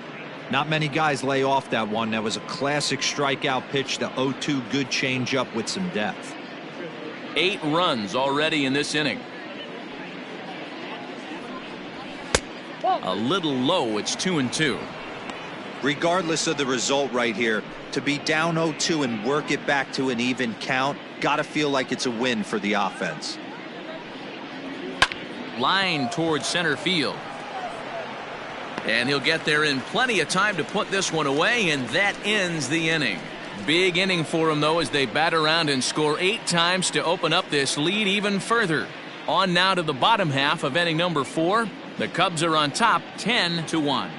Not many guys lay off that one. That was a classic strikeout pitch, the 0-2 good changeup with some depth. 8 runs already in this inning. A little low, it's 2-2. Regardless of the result right here, to be down 0-2 and work it back to an even count, gotta feel like it's a win for the offense. Line towards center field. And he'll get there in plenty of time to put this one away, and that ends the inning. Big inning for him, though, as they bat around and score 8 times to open up this lead even further. On now to the bottom half of inning number 4. The Cubs are on top 10-1.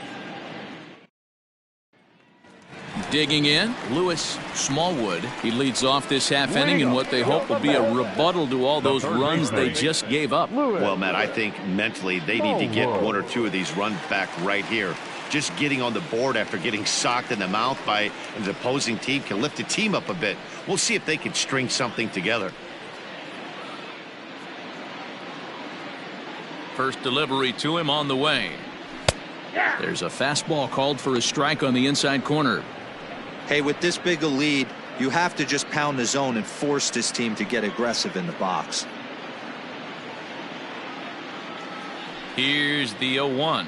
Digging in, Lewis Smallwood. He leads off this half inning in what they hope will be a rebuttal to all those runs they just gave up. Well, Matt, I think mentally they need to get 1 or 2 of these runs back right here. Just getting on the board after getting socked in the mouth by an opposing team can lift the team up a bit. We'll see if they can string something together. First delivery to him on the way. There's a fastball called for a strike on the inside corner. Hey, with this big a lead, you have to just pound the zone and force this team to get aggressive in the box. Here's the 0-1.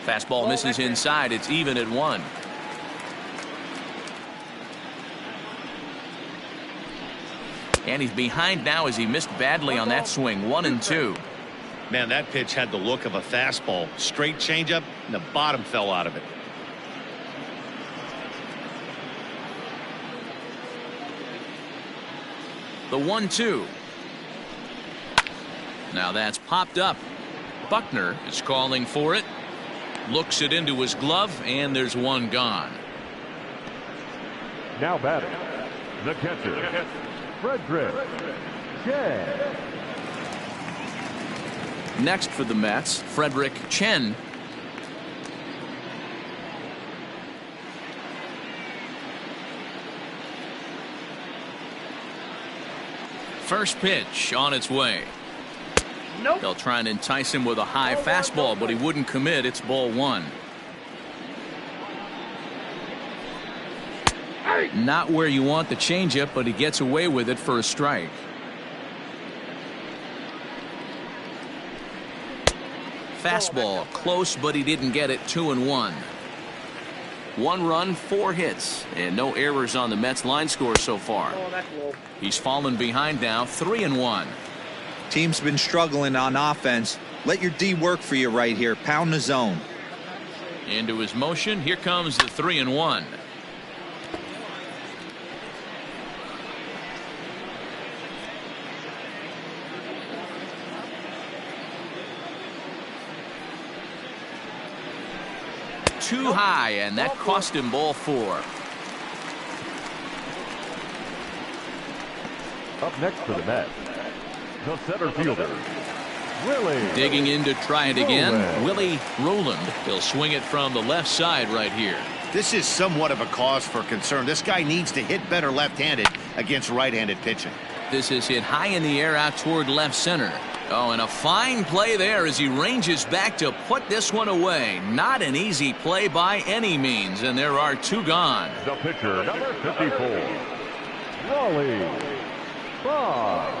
Fastball misses inside. It's even at 1. And he's behind now as he missed badly on that swing. 1-2. Man, that pitch had the look of a fastball. Straight changeup, and the bottom fell out of it. The 1-2. Now that's popped up. Buckner is calling for it. Looks it into his glove, and there's one gone. Now batting, the catcher, Freddie Santiago. Next for the Mets, Frederick Chen. First pitch on its way. Nope. They'll try and entice him with a high fastball, but he wouldn't commit. It's ball 1. Not where you want the changeup, but he gets away with it for a strike. Fastball close, but he didn't get it. 2-1. 1 run, 4 hits, and no errors on the Mets line score so far. He's fallen behind now, 3-1. Team's been struggling on offense. Let your D work for you right here. Pound the zone. Into his motion. Here comes the 3-1. Too high, and that cost him ball 4. Up next for the Mets, the center fielder, Willie. Digging in to try it again. Roland. Willie Roland. He'll swing it from the left side right here. This is somewhat of a cause for concern. This guy needs to hit better left-handed against right-handed pitching. This is hit high in the air out toward left center. Oh, and a fine play there as he ranges back to put this one away. Not an easy play by any means, and there are 2 gone. The pitcher, number 54, Raleigh Bond.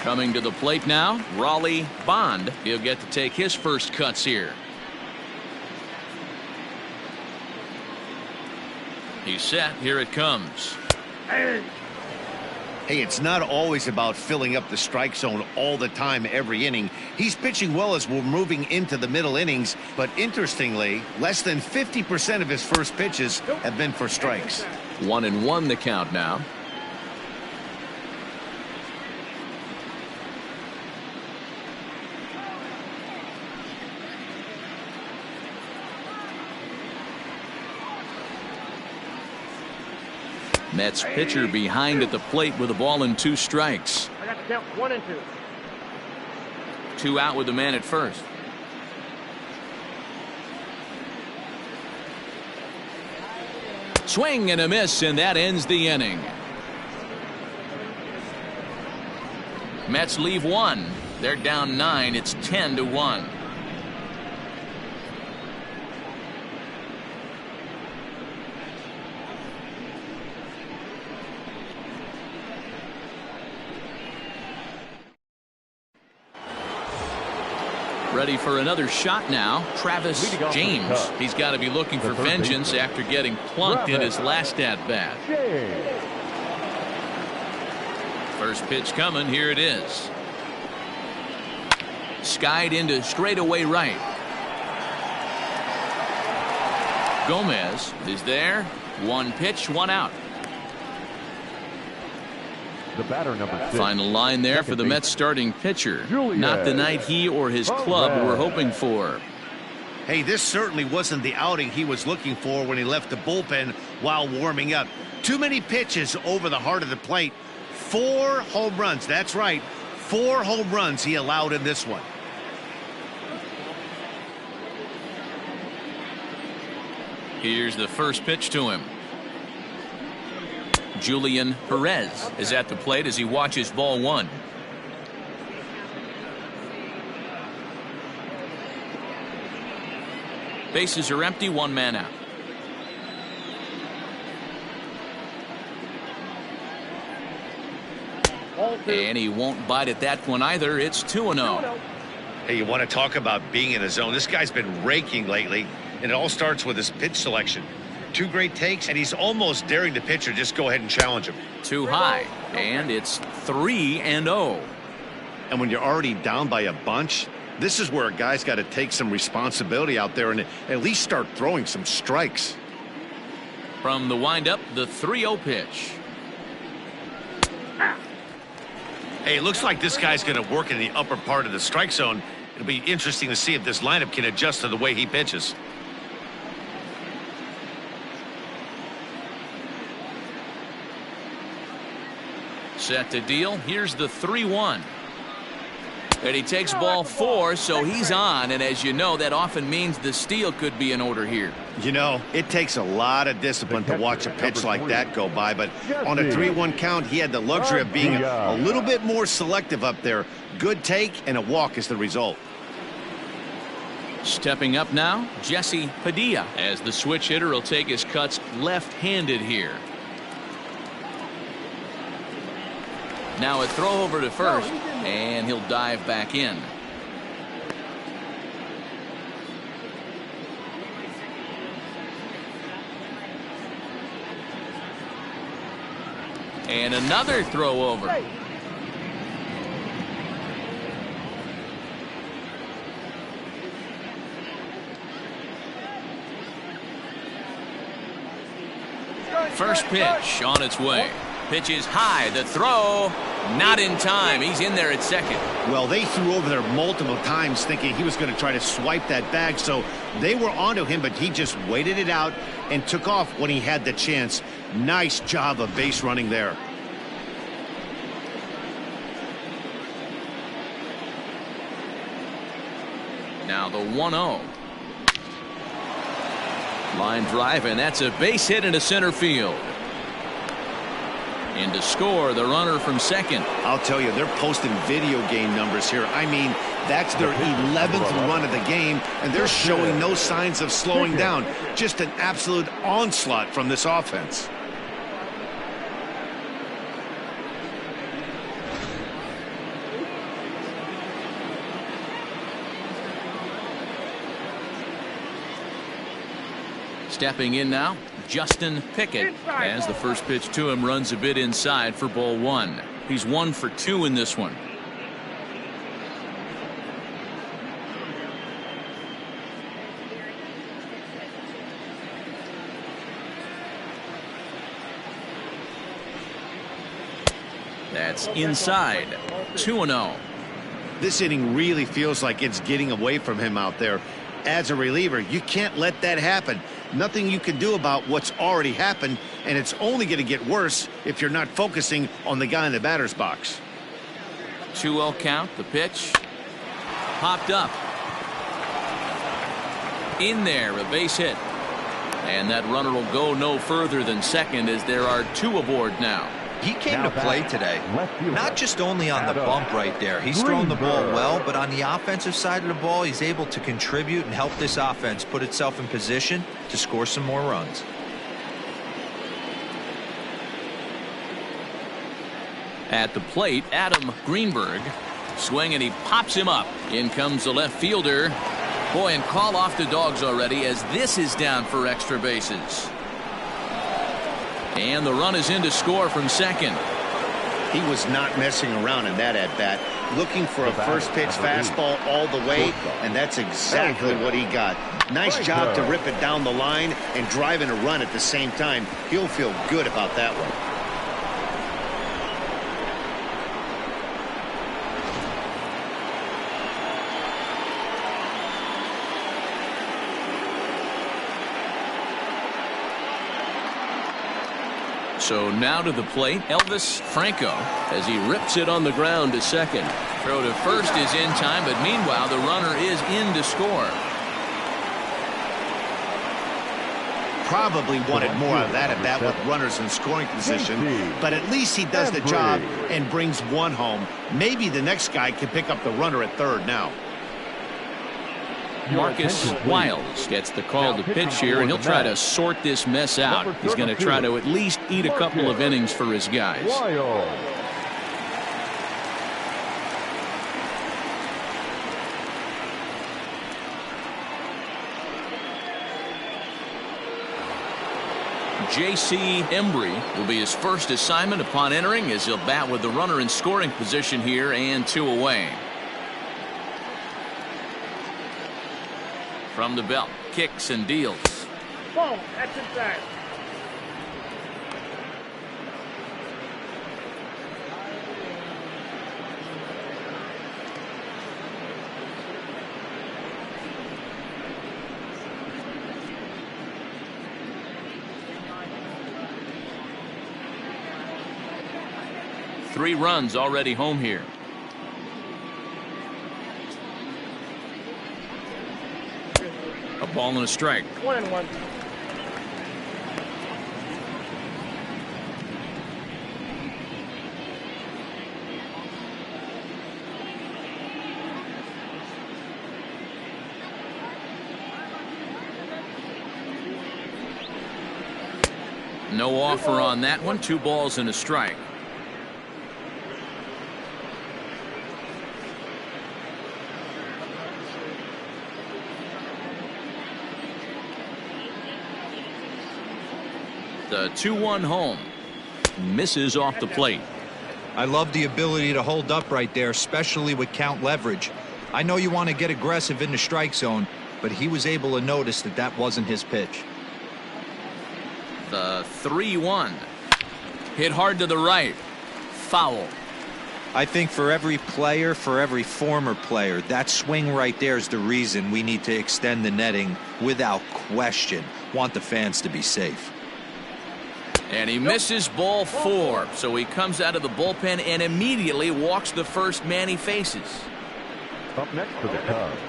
Coming to the plate now, Raleigh Bond. He'll get to take his first cuts here. He's set. Here it comes. Hey, it's not always about filling up the strike zone all the time every inning. He's pitching well as we're moving into the middle innings, but interestingly, less than 50% of his first pitches have been for strikes. 1-1 the count now. Mets pitcher behind at the plate with a ball and 2 strikes. I got to count 1 and 2. 2 out with the man at first. Swing and a miss, and that ends the inning. Mets leave one. They're down 9. It's 10-1. Ready for another shot now. Travis James. He's got to be looking for vengeance after getting plunked in his last at-bat. First pitch coming. Here it is. Skied into straightaway right. Gomez is there. One pitch, one out. The batter, number 6. Final line there for the Mets starting pitcher. Not the night he or his club were hoping for. Hey, this certainly wasn't the outing he was looking for when he left the bullpen while warming up. Too many pitches over the heart of the plate. 4 home runs. That's right. 4 home runs he allowed in this one. Here's the first pitch to him. Julian Perez is at the plate as he watches ball 1. Bases are empty, 1 man out. And he won't bite at that one either. It's 2-0. Hey, you want to talk about being in a zone? This guy's been raking lately, and it all starts with his pitch selection. 2 great takes, and he's almost daring the pitcher just go ahead and challenge him. Too high, and it's 3-0. And when you're already down by a bunch, this is where a guy's got to take some responsibility out there and at least start throwing some strikes. From the windup, the 3-0 pitch. Hey, it looks like this guy's going to work in the upper part of the strike zone. It'll be interesting to see if this lineup can adjust to the way he pitches. Set to deal. Here's the 3-1. And he takes ball 4, so he's on. And as you know, that often means the steal could be in order here. You know, it takes a lot of discipline to watch a pitch like that go by. But on a 3-1 count, he had the luxury of being a little bit more selective up there. Good take and a walk is the result. Stepping up now, Jesse Padilla, as the switch hitter will take his cuts left-handed here. Now a throw over to first, and he'll dive back in. And another throw over. First pitch on its way. Pitch is high. The throw, not in time. He's in there at second. Well, they threw over there multiple times thinking he was going to try to swipe that bag, so they were onto him, but he just waited it out and took off when he had the chance. Nice job of base running there. Now the 1-0. Line drive, and that's a base hit into center field. And to score, the runner from second. I'll tell you, they're posting video game numbers here. I mean, that's their 11th run of the game, and they're showing no signs of slowing down. Just an absolute onslaught from this offense. Stepping in now, Justin Pickett, as the first pitch to him runs a bit inside for ball 1. He's 1 for 2 in this one. That's inside. 2-0. This inning really feels like it's getting away from him out there. As a reliever, you can't let that happen. Nothing you can do about what's already happened, and it's only going to get worse if you're not focusing on the guy in the batter's box. 2-0 count. The pitch popped up. In there, a base hit. And that runner will go no further than second as there are 2 aboard now. He came Now to play back, today, left fielder, not just only on the Adam bump right there. He's thrown the ball Greenberg. well, but on the offensive side of the ball, he's able to contribute and help this offense put itself in position to score some more runs. At the plate, Adam Greenberg. Swing and he pops him up. In comes the left fielder. Boy, and call off the dogs already as this is down for extra bases. And the run is in to score from second. He was not messing around in that at-bat, looking for a first-pitch fastball all the way, and that's exactly what he got. Nice job to rip it down the line and drive in a run at the same time. He'll feel good about that one. So now to the plate, Elvis Franco, as he rips it on the ground to second. Throw to first is in time, but meanwhile the runner is in to score. Probably wanted more of that at bat with runners in scoring position, but at least he does the job and brings one home. Maybe the next guy can pick up the runner at third now. Marcus Wiles gets the call to pitch here, and he'll try to sort this mess out. He's going to try to at least eat a couple of innings for his guys. J.C. Embry will be his first assignment upon entering, as he'll bat with the runner in scoring position here and 2 away. From the belt, kicks and deals. Ball, that's inside. Three runs already home here. A ball and a strike. 1-1. No offer on that one. 2 balls and a strike. The 2-1 home. Misses off the plate. I love the ability to hold up right there, especially with count leverage. I know you want to get aggressive in the strike zone, but he was able to notice that that wasn't his pitch. The 3-1. Hit hard to the right. Foul. I think for every player, for every former player, that swing right there is the reason we need to extend the netting without question. Want the fans to be safe. And he misses ball 4. So he comes out of the bullpen and immediately walks the first man he faces. Up next for the Cubs,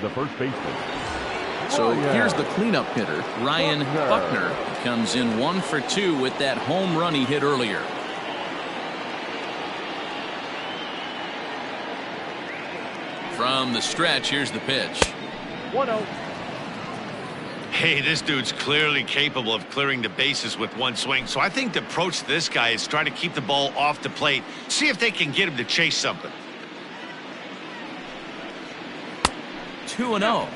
the first baseman. So here's the cleanup hitter, Ryan Buckner. He comes in 1 for 2 with that home run he hit earlier. From the stretch, here's the pitch. 1-0. Hey, this dude's clearly capable of clearing the bases with one swing. So I think the approach to this guy is try to keep the ball off the plate. See if they can get him to chase something. 2-0.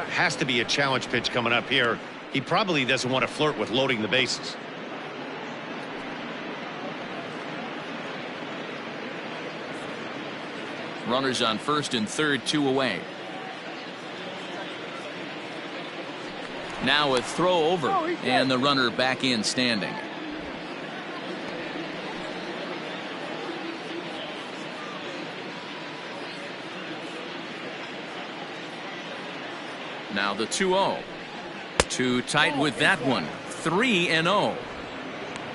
Has to be a challenge pitch coming up here. He probably doesn't want to flirt with loading the bases. Runners on first and third, 2 away. Now a throw over, and the runner back in standing. Now the 2-0. Too tight with that one. 3-0.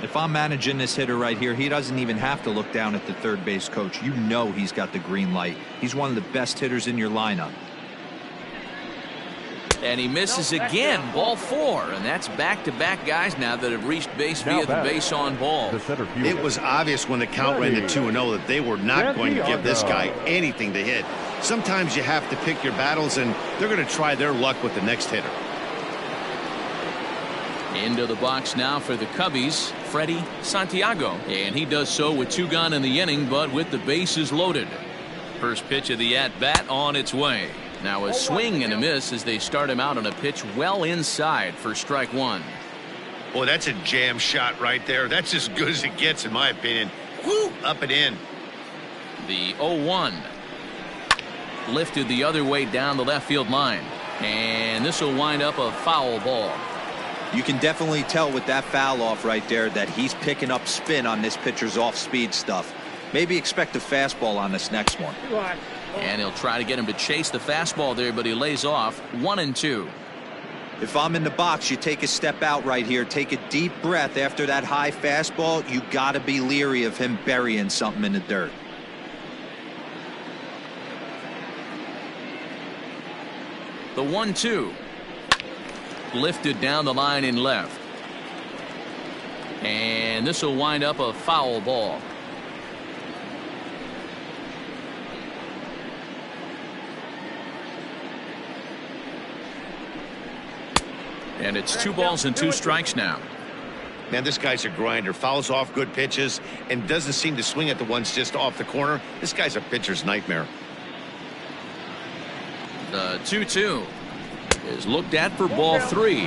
If I'm managing this hitter right here, he doesn't even have to look down at the third base coach. You know he's got the green light. He's one of the best hitters in your lineup. And he misses again, ball 4, and that's back-to-back guys now that have reached base via the base on ball. It was obvious when the count ran to 2-0 that they were not going to give this guy anything to hit. Sometimes you have to pick your battles, and they're going to try their luck with the next hitter. Into the box now for the Cubbies, Freddie Santiago, and he does so with 2 gone in the inning, but with the bases loaded. First pitch of the at-bat on its way. Now a swing and a miss as they start him out on a pitch well inside for strike 1. Boy, that's a jam shot right there. That's as good as it gets, in my opinion. Woo! Up and in. The 0-1. Lifted the other way down the left field line. And this will wind up a foul ball. You can definitely tell with that foul off right there that he's picking up spin on this pitcher's off-speed stuff. Maybe expect a fastball on this next one. And he'll try to get him to chase the fastball there, but he lays off 1-2. If I'm in the box, you take a step out right here, take a deep breath after that high fastball. You got to be leery of him burying something in the dirt. The 1-2. Lifted down the line in left. And this will wind up a foul ball. And it's 2 balls and 2 strikes now. Man, this guy's a grinder. Fouls off good pitches and doesn't seem to swing at the ones just off the corner. This guy's a pitcher's nightmare. The 2-2 is looked at for ball 3.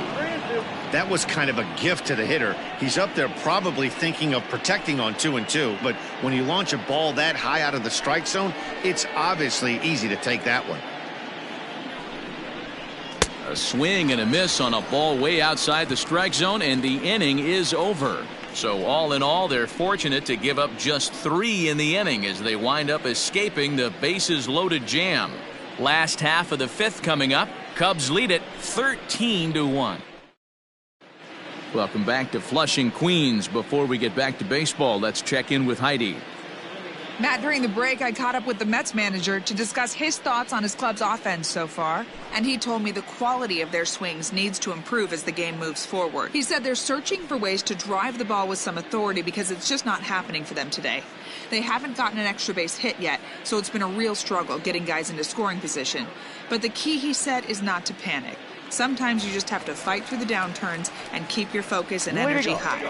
That was kind of a gift to the hitter. He's up there probably thinking of protecting on 2-2, but when you launch a ball that high out of the strike zone, it's obviously easy to take that one. A swing and a miss on a ball way outside the strike zone, and the inning is over. So all in all, they're fortunate to give up just 3 in the inning as they wind up escaping the bases loaded jam. Last half of the 5th coming up. Cubs lead it 13-1. Welcome back to Flushing, Queens. Before we get back to baseball, let's check in with Heidi. Matt, during the break, I caught up with the Mets manager to discuss his thoughts on his club's offense so far, and he told me the quality of their swings needs to improve as the game moves forward. He said they're searching for ways to drive the ball with some authority because it's just not happening for them today. They haven't gotten an extra base hit yet, so it's been a real struggle getting guys into scoring position. But the key, he said, is not to panic. Sometimes you just have to fight through the downturns and keep your focus and energy high.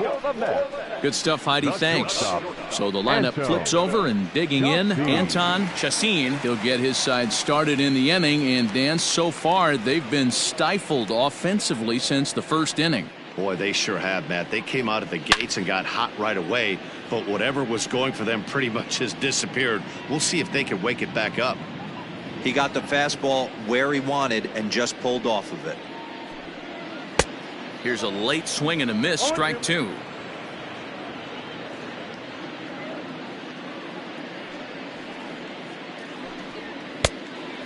Good stuff, Heidi. Thanks. So the lineup flips over, and digging in, Anton Chacin. He'll get his side started in the inning. And Dan, so far they've been stifled offensively since the first inning. Boy, they sure have, Matt. They came out of the gates and got hot right away, but whatever was going for them pretty much has disappeared. We'll see if they can wake it back up. He got the fastball where he wanted and just pulled off of it. Here's a late swing and a miss, strike 2.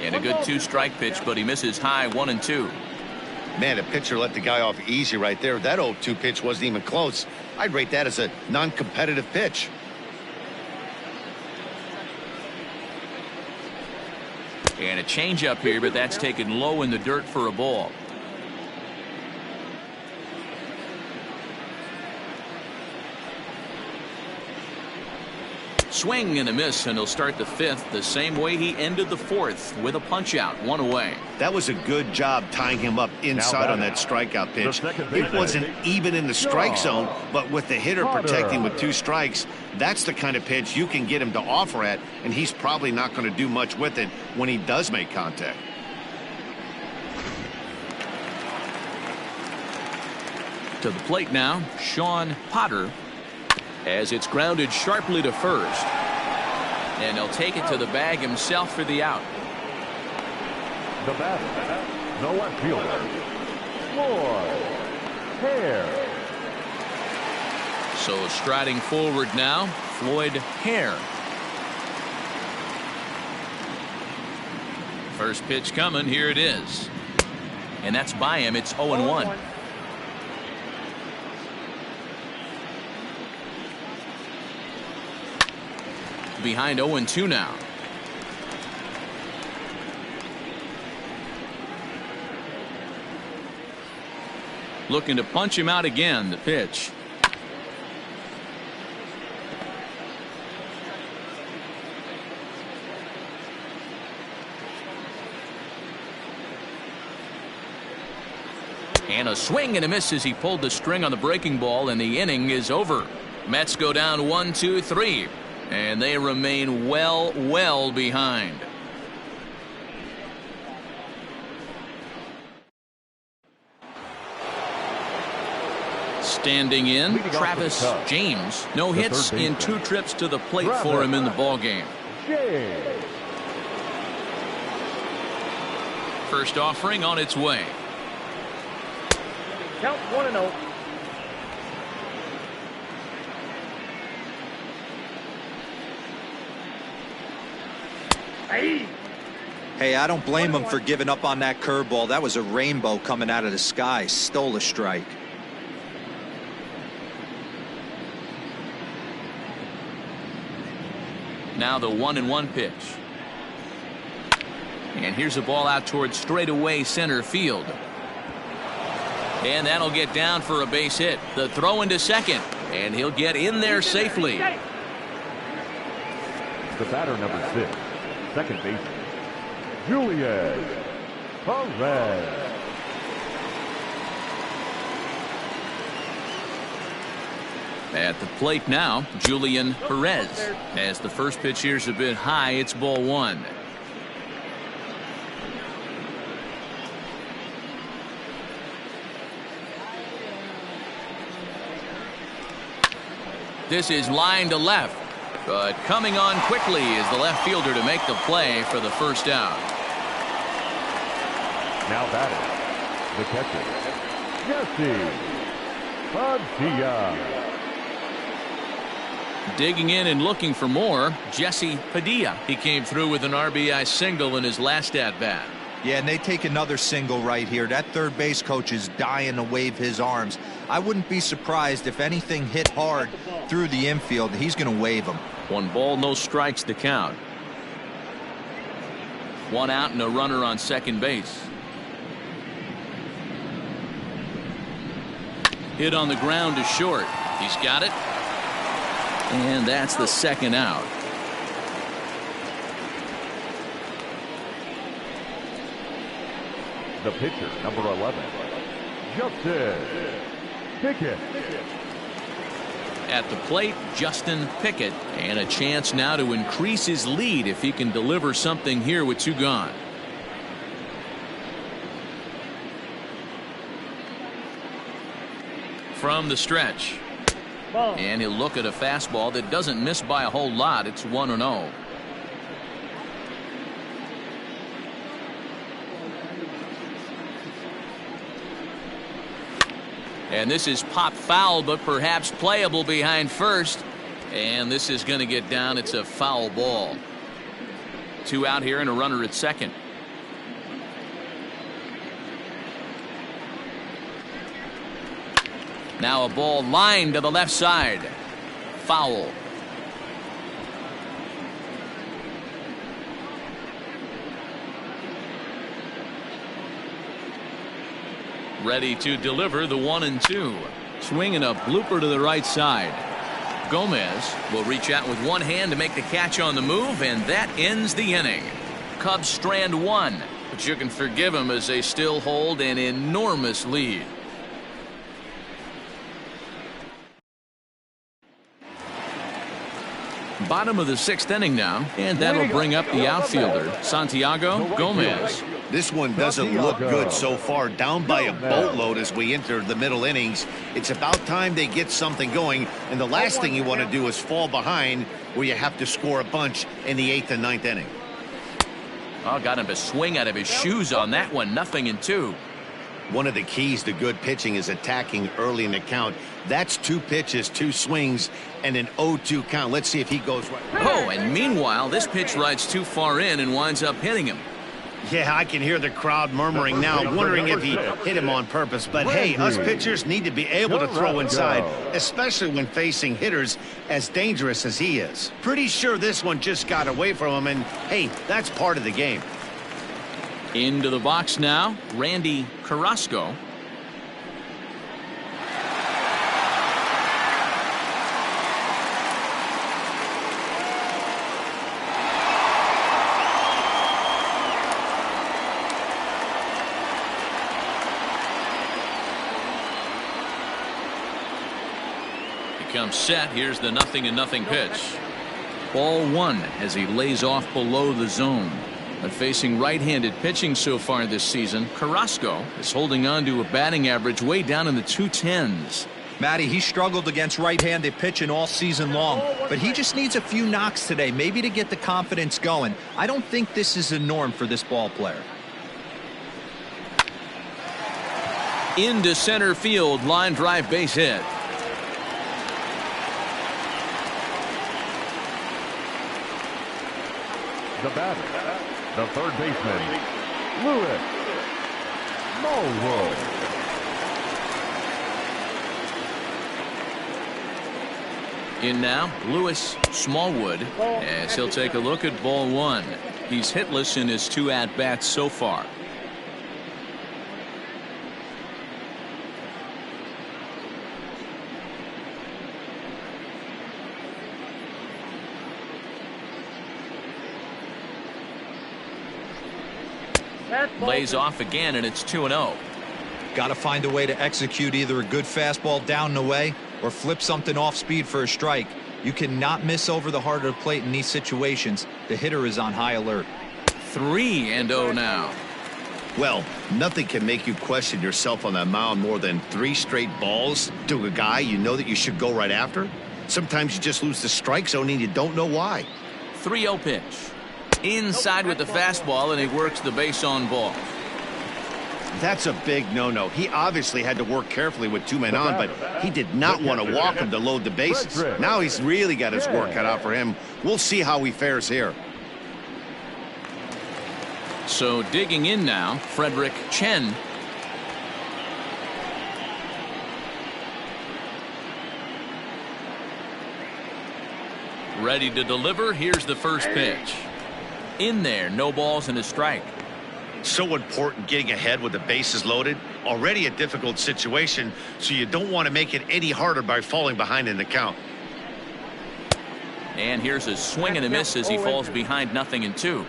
And a good 2-strike pitch, but he misses high 1-2. Man, a pitcher let the guy off easy right there. That 0-2 pitch wasn't even close. I'd rate that as a non-competitive pitch. And a changeup here, but that's taken low in the dirt for a ball. Swing and a miss, and he'll start the 5th the same way he ended the 4th with a punch out, 1 away. That was a good job tying him up inside on that strikeout pitch. It wasn't even in the strike zone, but with the hitter protecting with 2 strikes, that's the kind of pitch you can get him to offer at, and he's probably not going to do much with it when he does make contact. To the plate now, Sean Potter, as it's grounded sharply to first. And he'll take it to the bag himself for the out. The batter, the left fielder, Floyd Hare. So striding forward now, Floyd Hare. First pitch coming, here it is. And that's by him, it's 0-1. Behind 0-2 now. Looking to punch him out again. The pitch. And a swing and a miss as he pulled the string on the breaking ball, and the inning is over. Mets go down 1-2-3, and they remain well behind. Standing in, Travis James. No hits in 2 trips to the plate for him in the ballgame. First offering on its way. Count 1-0. Hey, I don't blame him for giving up on that curveball. That was a rainbow coming out of the sky. Stole a strike. Now the 1-1 pitch. And here's a ball out towards straightaway center field. And that'll get down for a base hit. The throw into second, and he'll get in there safely. The batter, number 6, second baseman, Julian Perez. At the plate now, Julian Perez. As the first pitch here's a bit high, it's ball 1. This is line to left, but coming on quickly is the left fielder to make the play for the first out. Now batting, the catcher, Jesse Digging in and looking for more, Jesse Padilla. He came through with an RBI single in his last at-bat. Yeah, and they take another single right here. That third base coach is dying to wave his arms. I wouldn't be surprised if anything hit hard through the infield. He's going to wave them. 1 ball, no strikes to count. 1 out and a runner on second base. Hit on the ground to short. He's got it. And that's the second out. The pitcher, number 11, Justin Pickett. At the plate, Justin Pickett, and a chance now to increase his lead if he can deliver something here with 2 gone. From the stretch. And he'll look at a fastball that doesn't miss by a whole lot. It's 1-0. And this is pop foul, but perhaps playable behind first. And this is going to get down. It's a foul ball. 2 out here and a runner at second. Now a ball lined to the left side. Foul. Ready to deliver the 1-2. Swing and a blooper to the right side. Gomez will reach out with one hand to make the catch on the move, and that ends the inning. Cubs strand 1, but you can forgive them as they still hold an enormous lead. Bottom of the 6th inning now, and that'll bring up the outfielder, Santiago Gomez. This one doesn't look good so far. Down by a boatload as we enter the middle innings. It's about time they get something going, and the last thing you want to do is fall behind where you have to score a bunch in the 8th and 9th inning. Oh, got him to swing out of his shoes on that one. 0-2. One of the keys to good pitching is attacking early in the count. That's 2 pitches, 2 swings, and an 0-2 count. Let's see if he goes right. Oh, and meanwhile, this pitch rides too far in and winds up hitting him. Yeah, I can hear the crowd murmuring now, wondering if he hit him on purpose. But hey, us pitchers need to be able to throw inside, especially when facing hitters as dangerous as he is. Pretty sure this one just got away from him, and hey, that's part of the game. Into the box now, Randy Carrasco. comes set. Here's the 0-0 pitch. Ball 1 as he lays off below the zone. But facing right-handed pitching so far this season, Carrasco is holding on to a batting average way down in the 210s. Matty, he struggled against right-handed pitching all season long, but he just needs a few knocks today, maybe to get the confidence going. I don't think this is a norm for this ball player. Into center field, line drive base hit. The batter, the third baseman, Lewis Mulroy. In now, Lewis Smallwood, as he'll take a look at ball 1. He's hitless in his 2 at-bats so far. Lays off again, and it's 2-0. Got to find a way to execute either a good fastball down and away or flip something off speed for a strike. You cannot miss over the heart of the plate in these situations. The hitter is on high alert. 3-0 now. Well, nothing can make you question yourself on that mound more than 3 straight balls to a guy you know that you should go right after. Sometimes you just lose the strike zone and you don't know why. 3-0 pitch. Inside with the fastball, and he works the base on ball. That's a big no-no. He obviously had to work carefully with 2 men on, but he did not want to walk him to load the bases. Now he's really got his work cut out for him. We'll see how he fares here. So digging in now, Frederick Chen. Ready to deliver. Here's the first pitch. In there, no balls and a strike. So important getting ahead with the bases loaded. Already a difficult situation, so you don't want to make it any harder by falling behind in the count. And here's a swing and a miss as he falls behind 0-2.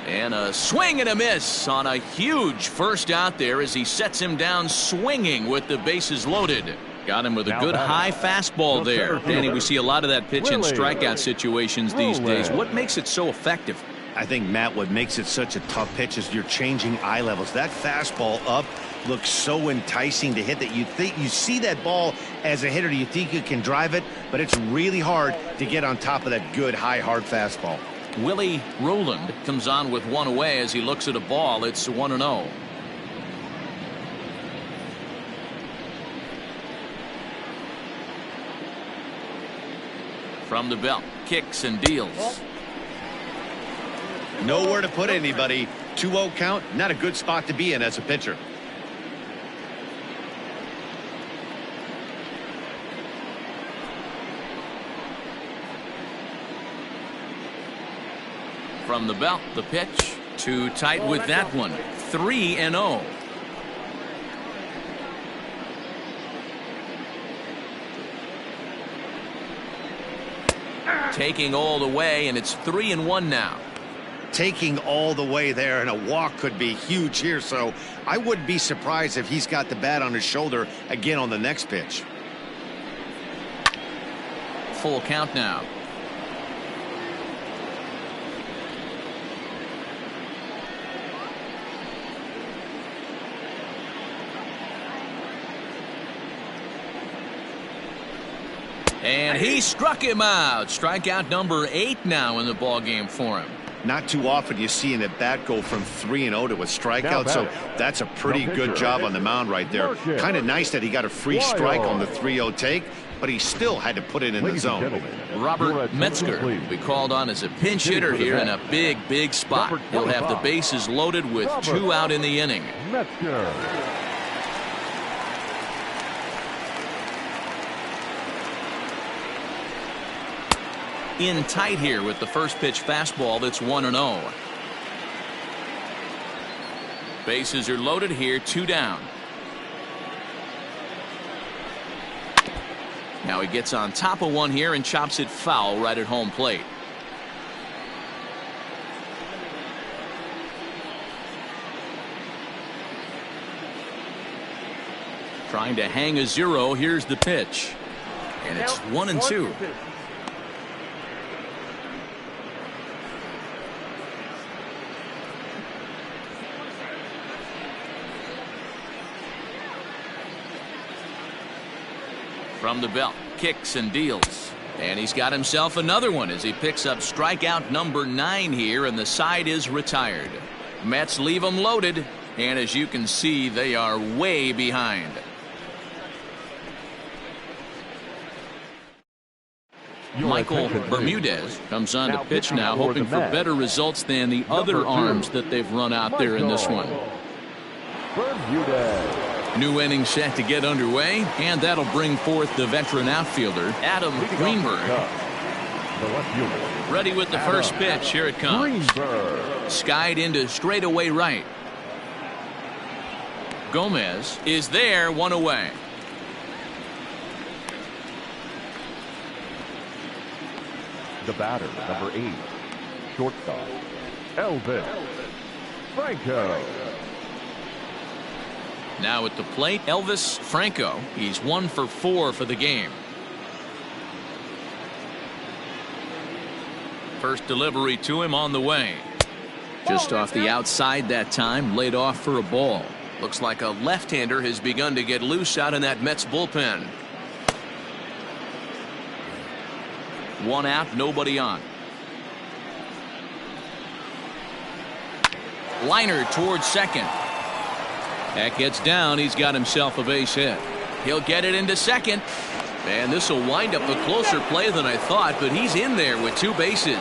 And a swing and a miss on a huge first out there as he sets him down swinging with the bases loaded. Got him with a good high fastball there. Danny, we see a lot of that pitch in strikeout situations these days. What makes it so effective? I think, Matt, what makes it such a tough pitch is you're changing eye levels. That fastball up looks so enticing to hit that you think you see that ball as a hitter. You think you can drive it, but it's really hard to get on top of that good high hard fastball. Willie Rowland comes on with 1 away as he looks at a ball. It's 1-0. From the belt, kicks and deals. Nowhere to put anybody. 2-0 count, not a good spot to be in as a pitcher. From the belt, the pitch. Too tight with that one. 3-0. Taking all the way, and it's 3-1 now. Taking all the way there, and a walk could be huge here, so I wouldn't be surprised if he's got the bat on his shoulder again on the next pitch. Full count now. And he struck him out. Strikeout number 8 now in the ball game for him. Not too often you see an at bat go from 3-0 to a strikeout, so that's a pretty good job on the mound right there. Kind of nice that he got a free strike on the 3-0 take, but he still had to put it in the zone. Robert Metzger will be called on as a pinch hitter here in a big spot. He'll have the bases loaded with 2 out in the inning. Metzger. In tight here with the first pitch fastball. That's 1-0. Bases are loaded here, 2 down. Now he gets on top of one here and chops it foul right at home plate. Trying to hang a 0. Here's the pitch. And it's 1-2. From the belt, kicks and deals. And he's got himself another one as he picks up strikeout number 9 here, and the side is retired. Mets leave them loaded, and as you can see, they are way behind. Michael Bermudez comes on to pitch now, hoping for better results than the other arms that they've run out there in this one. Bermudez. New inning set to get underway, and that'll bring forth the veteran outfielder, Adam Greenberg. Ready with the first pitch. Here it comes. Skied into straightaway right. Gomez is there, 1 away. The batter, number 8, shortstop, Elvis Franco. Now at the plate, Elvis Franco. He's 1 for 4 for the game. First delivery to him on the way. Just off the outside that time, laid off for a ball. Looks like a left-hander has begun to get loose out in that Mets bullpen. 1 out, nobody on. Liner towards second. That gets down. He's got himself a base hit. He'll get it into second. And this will wind up a closer play than I thought, but he's in there with 2 bases.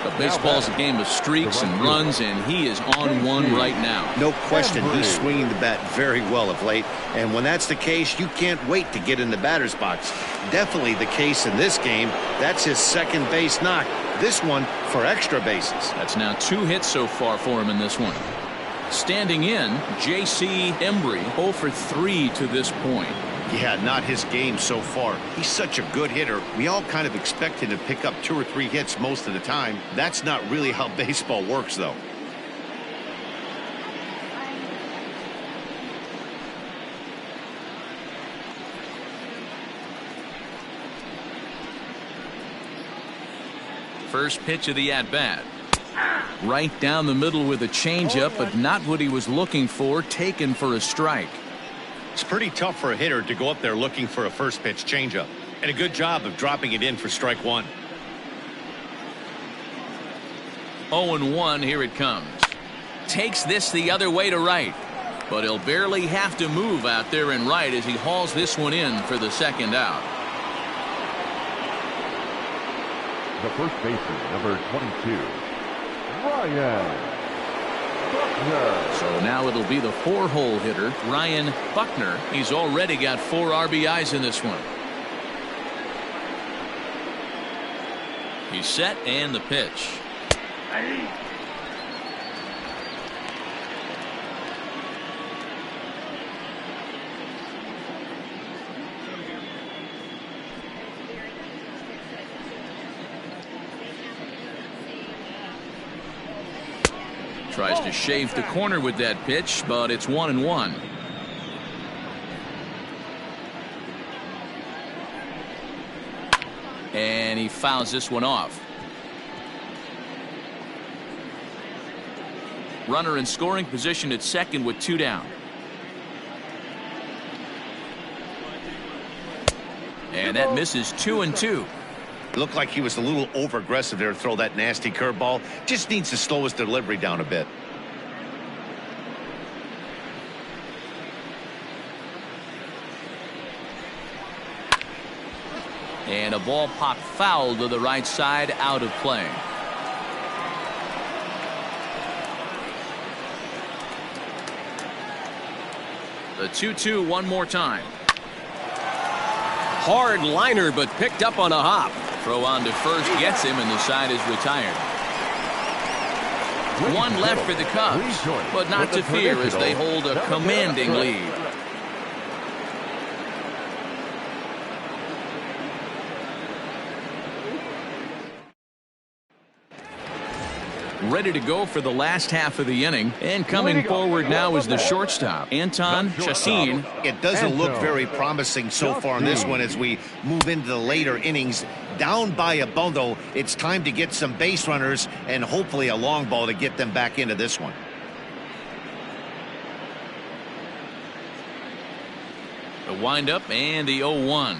But baseball's a game of streaks and runs, and he is on one right now. No question, he's swinging the bat very well of late. And when that's the case, you can't wait to get in the batter's box. Definitely the case in this game. That's his second base knock. This one for extra bases. That's now 2 hits so far for him in this one. Standing in, J.C. Embry, 0 for 3 to this point. Yeah, not his game so far. He's such a good hitter. We all kind of expect him to pick up 2 or 3 hits most of the time. That's not really how baseball works, though. First pitch of the at-bat. Right down the middle with a changeup, but not what he was looking for, taken for a strike. It's pretty tough for a hitter to go up there looking for a first pitch changeup. And a good job of dropping it in for strike 1. 0-1, here it comes. Takes this the other way to right. But he'll barely have to move out there in right as he hauls this one in for the second out. The first baseman, number 22, Ryan Buckner. So now it'll be the 4-hole hitter, Ryan Buckner. He's already got 4 RBIs in this one. He's set, and the pitch. Tries to shave the corner with that pitch, but it's 1-1. And he fouls this one off. Runner in scoring position at second with 2 down. And that misses 2-2. Looked like he was a little over aggressive there to throw that nasty curveball. Just needs to slow his delivery down a bit. And a ball popped foul to the right side, out of play. The 2-2 one more time. Hard liner, but picked up on a hop. Throw on to first gets him, and the side is retired. 1 left for the Cubs, but not to fear as they hold a commanding lead. ready to go for the last half of the inning. And coming forward now is the shortstop, Anton Chacin. It doesn't look very promising so far in this one as we move into the later innings. Down by a bundle, it's time to get some base runners and hopefully a long ball to get them back into this one. The windup and the 0-1.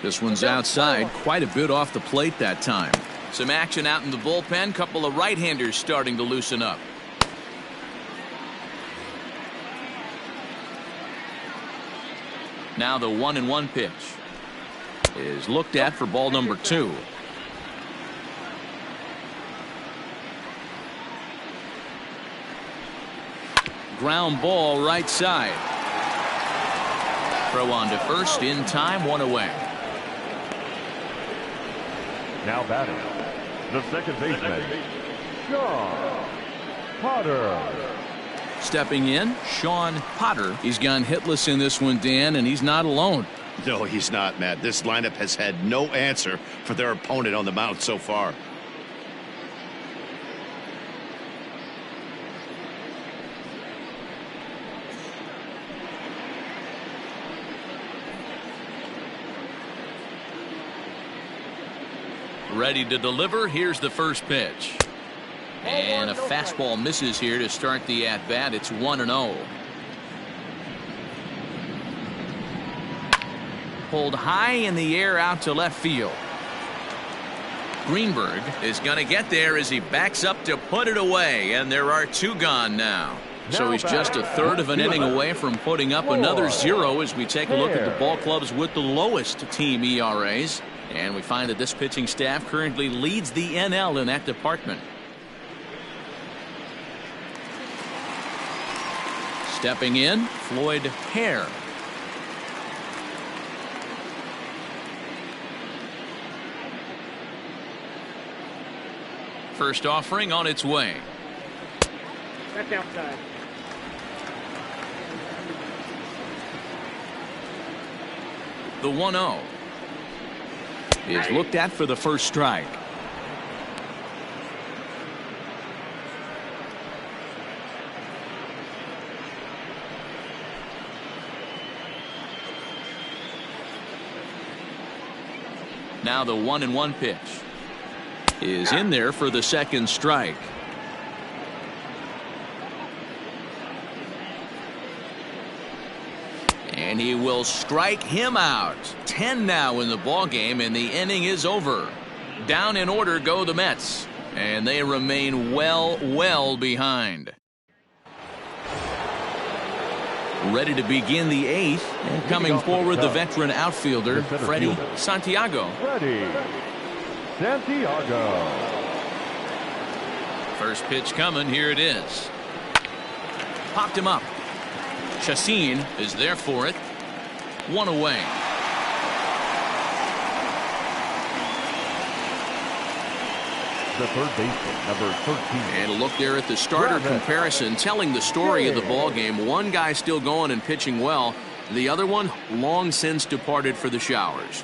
This one's outside, quite a bit off the plate that time. Some action out in the bullpen. Couple of right-handers starting to loosen up. Now the 1-1 pitch is looked at for ball number 2. Ground ball right side. Throw on to first in time, 1 away. Now batting, the second baseman, Sean Potter. Stepping in, Sean Potter. He's gone hitless in this one, Dan, and he's not alone. No, he's not, Matt. This lineup has had no answer for their opponent on the mound so far. Ready to deliver. Here's the first pitch. And a fastball misses here to start the at-bat. It's 1-0. Pulled high in the air out to left field. Greenberg is going to get there as he backs up to put it away. And there are 2 gone now. So he's just a third of an inning away from putting up another 0 as we take a look at the ball clubs with the lowest team ERAs. And we find that this pitching staff currently leads the NL in that department. Stepping in, Floyd Hare. First offering on its way. That's outside. The 1-0 is looked at for the first strike. Now the 1-1 pitch is in there for the second strike. And he will strike him out. 10 now in the ball game, and the inning is over. Down in order go the Mets, and they remain well behind. Ready to begin the 8th, and coming forward the veteran outfielder Freddie Santiago. Freddie Santiago. First pitch coming. Here it is. Popped him up. Chacin is there for it. 1 away. The third baseman, number 13. And a look there at the starter comparison, telling the story of the ball game. One guy still going and pitching well. The other one long since departed for the showers.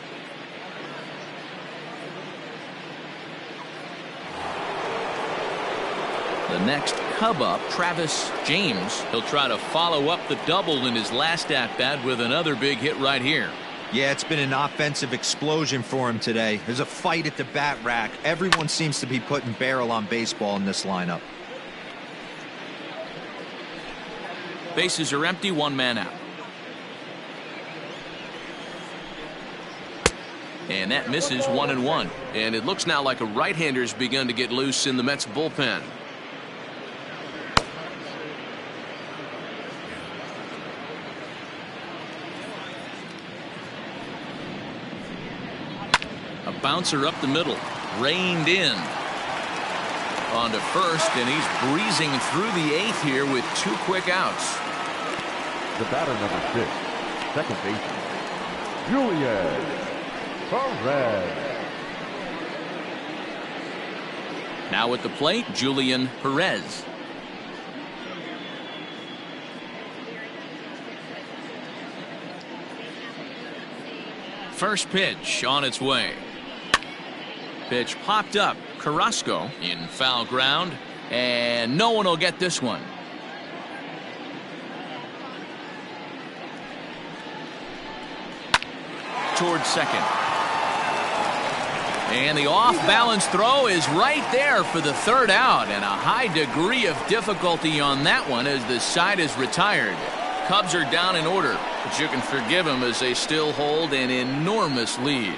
The next Cub up, Travis James. He'll try to follow up the double in his last at-bat with another big hit right here. Yeah, it's been an offensive explosion for him today. There's a fight at the bat rack. Everyone seems to be putting barrel on baseball in this lineup. Bases are empty, 1 man out. And that misses 1-1. And it looks now like a right-hander's begun to get loose in the Mets bullpen. Bouncer up the middle, reined in on to first, and he's breezing through the 8th here with 2 quick outs. The batter, number 6, second baseman, Julian Perez. Now at the plate, Julian Perez. First pitch on its way. Pitch popped up, Carrasco in foul ground, and no one will get this one. Towards second. And the off-balance throw is right there for the third out, and a high degree of difficulty on that one as the side is retired. Cubs are down in order, but you can forgive them as they still hold an enormous lead.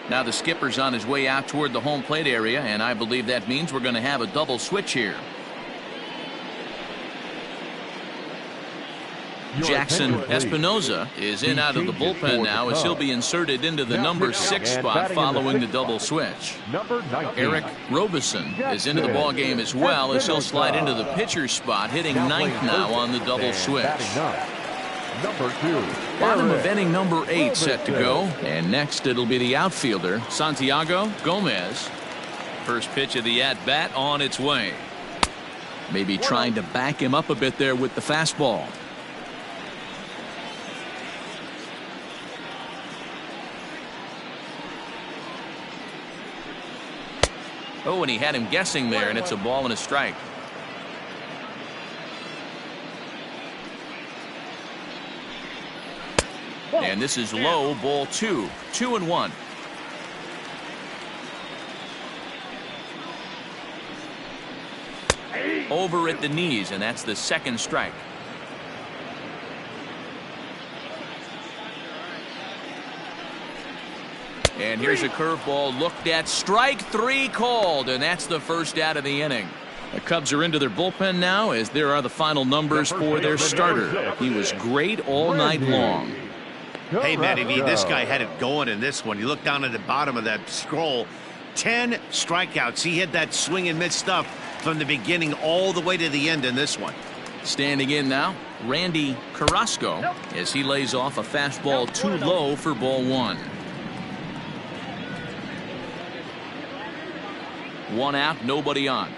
Now the skipper's on his way out toward the home plate area, and I believe that means we're going to have a double switch here. Jackson Espinoza is in out of the bullpen now as he'll be inserted into the number 6 spot following the double switch. Eric Robeson is into the ball game as well as he'll slide into the pitcher's spot, hitting 9th now on the double switch. Bottom of inning number 8 set to go, and next it'll be the outfielder Santiago Gomez. First pitch of the at-bat on its way. Maybe trying to back him up a bit there with the fastball. Oh, and he had him guessing there, and it's a ball and a strike. And this is low, ball 2. 2-1. Over at the knees, and that's the second strike. And here's a curveball looked at. Strike 3 called, and that's the first out of the inning. The Cubs are into their bullpen now as there are the final numbers for their starter. He was great all night long. Hey, MLBThe, this guy had it going in this one. You look down at the bottom of that scroll. 10 strikeouts. He had that swing and miss stuff from the beginning all the way to the end in this one. Standing in now, Randy Carrasco as he lays off a fastball too low for ball 1. 1 out, nobody on.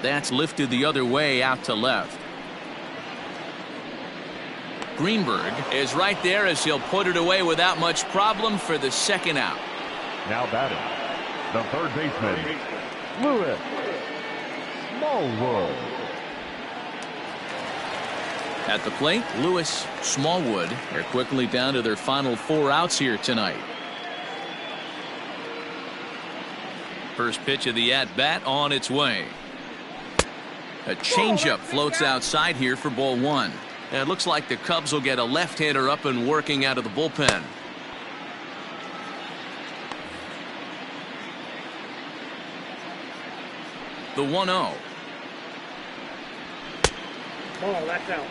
That's lifted the other way out to left. Greenberg is right there as he'll put it away without much problem for the second out. Now batting, the third baseman, Louis Smallwood. At the plate, Louis Smallwood. They're quickly down to their final 4 outs here tonight. First pitch of the at-bat on its way. A changeup floats outside here for ball 1. And it looks like the Cubs will get a left-hander up and working out of the bullpen. The 1-0. Ball, that's out.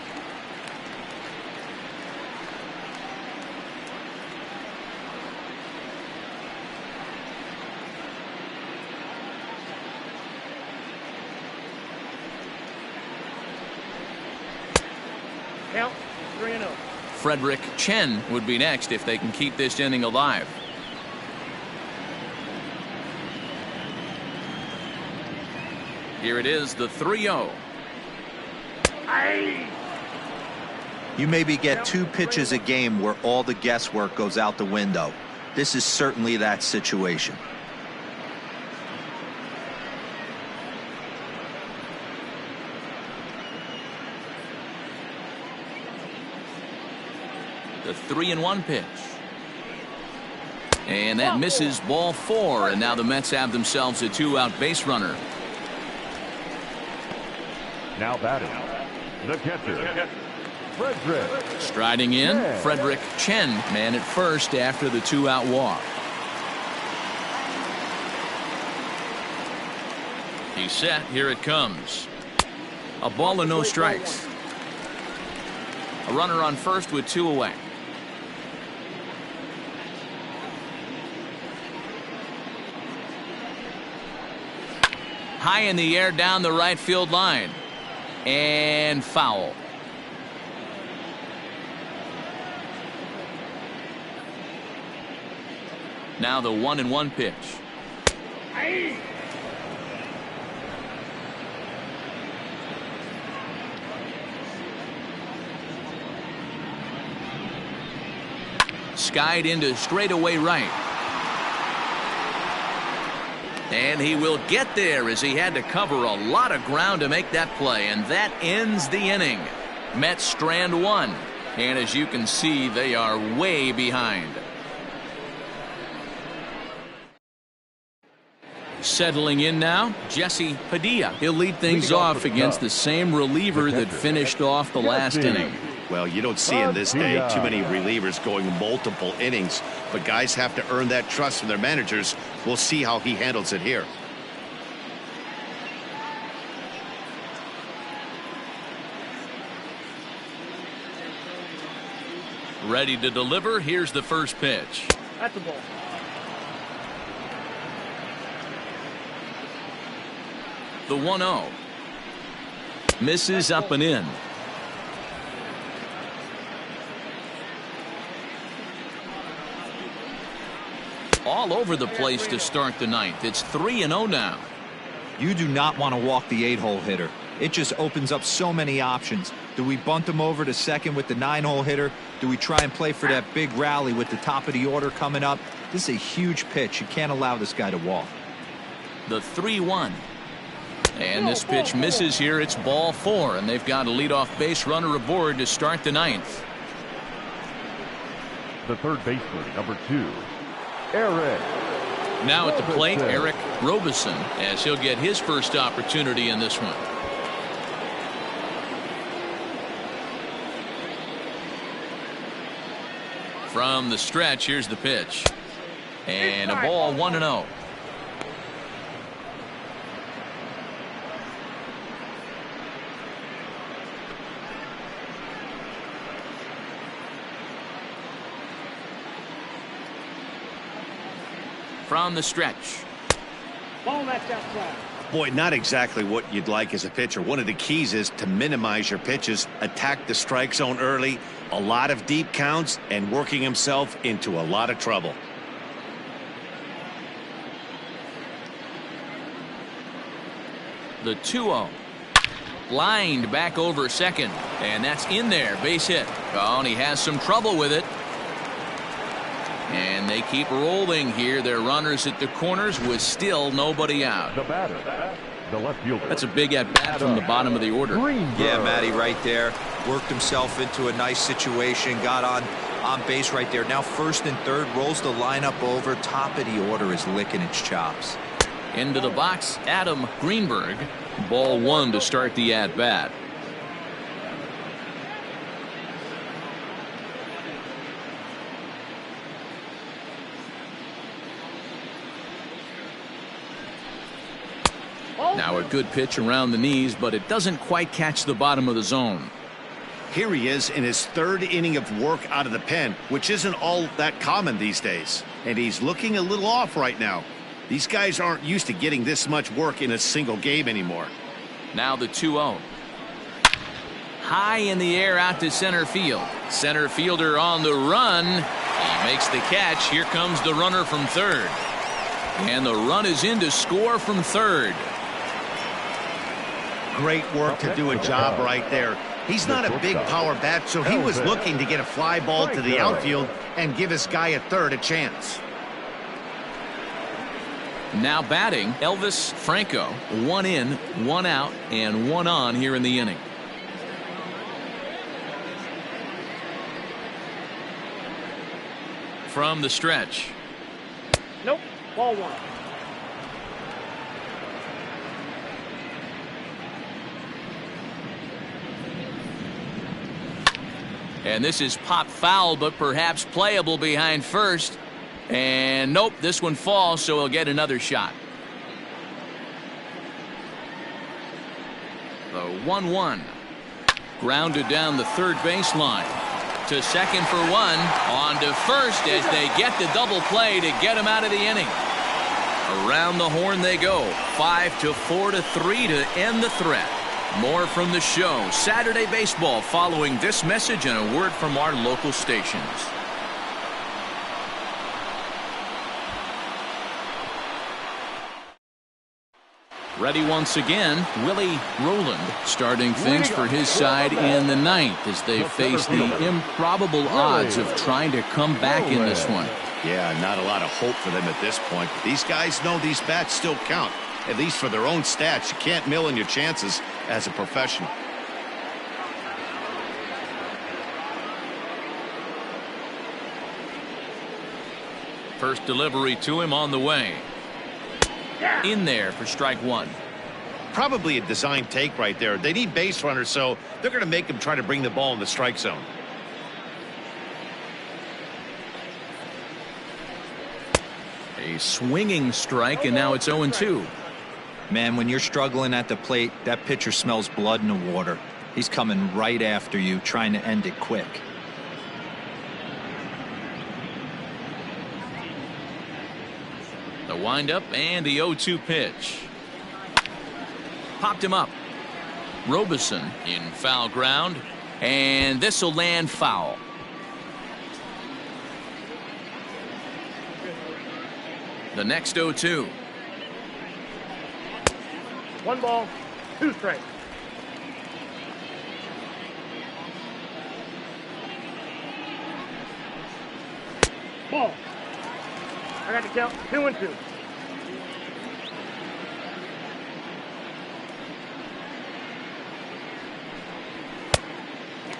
Count 3-0. Frederick Chen would be next if they can keep this inning alive. Here it is, the 3-0. You maybe get 2 pitches a game where all the guesswork goes out the window. This is certainly that situation. The 3-1 pitch. And that misses ball 4, and now the Mets have themselves a 2-out base runner. Now batting, the catcher, Frederick. Striding in, Frederick Chen, man at first after the 2-out walk. He's set, here it comes. A ball and no strikes. A runner on first with 2 away. High in the air down the right field line. And foul. Now the 1-1 pitch. skied into straightaway right. And he will get there as he had to cover a lot of ground to make that play. And that ends the inning. Mets strand one. And as you can see, they are way behind. Settling in now, Jesse Padilla. He'll lead things off against the same reliever that finished off the last inning. Well, you don't see in this day too many relievers going multiple innings, but guys have to earn that trust from their managers. We'll see how he handles it here. Ready to deliver. Here's the first pitch. That's a ball. The 1-0. Misses up and in. All over the place to start the ninth. It's 3-0 now. You do not want to walk the 8-hole hitter. It just opens up so many options. Do we bunt him over to second with the 9-hole hitter? Do we try and play for that big rally with the top of the order coming up? This is a huge pitch. You can't allow this guy to walk. The 3-1. And this pitch misses here. It's ball 4, and they've got a leadoff base runner aboard to start the ninth. The third baseman, number 2, Eric. Now at the plate, Eric Robeson, as he'll get his first opportunity in this one. From the stretch, here's the pitch. And a ball, 1-0. From the stretch. Ball, that's outside. Boy, not exactly what you'd like as a pitcher. One of the keys is to minimize your pitches, attack the strike zone early, a lot of deep counts, and working himself into a lot of trouble. The 2-0. Lined back over second, and that's in there. Base hit. Oh, and he has some trouble with it. And they keep rolling here. Their runners at the corners with still nobody out. The batter, the left fielder. That's a big at-bat from the bottom of the order. Greenberg. Yeah, Matty, right there. Worked himself into a nice situation. Got on base right there. Now first and third. Rolls the lineup over. Top of the order is licking its chops. Into the box, Adam Greenberg. Ball 1 to start the at-bat. Now a good pitch around the knees, but it doesn't quite catch the bottom of the zone. Here he is in his third inning of work out of the pen, which isn't all that common these days. And he's looking a little off right now. These guys aren't used to getting this much work in a single game anymore. Now the 2-0. High in the air out to center field. Center fielder on the run. He makes the catch. Here comes the runner from third. And the run is in to score from third. Great work to do a job right there. He's not a big power bat, so he was looking to get a fly ball to the outfield and give his guy at third a chance. Now batting, Elvis Franco. 1 in, 1 out, and 1 on here in the inning. From the stretch. Nope. Ball 1. And this is pop foul, but perhaps playable behind first. And nope, this one falls, so he'll get another shot. The 1-1. Grounded down the third baseline. To second for 1. On to first as they get the double play to get him out of the inning. Around the horn they go. 5-4-3 to end the threat. More from the show. Saturday Baseball following this message and a word from our local stations. Ready once again, Willie Rowland starting things for his side in the ninth as they face the improbable odds of trying to come back in this one. Yeah, not a lot of hope for them at this point. But these guys know these bats still count, at least for their own stats. You can't mill in your chances as a professional. First delivery to him on the way. In there for strike one. Probably a design take right there. They need base runners, so they're going to make him try to bring the ball in the strike zone. A swinging strike, and now it's 0-2. Man, when you're struggling at the plate, that pitcher smells blood in the water. He's coming right after you, trying to end it quick. The windup and the 0-2 pitch. Popped him up. Robeson in foul ground, and this will land foul. The next 0-2. 1 ball, 2 strikes. Ball. I got to count 2-2.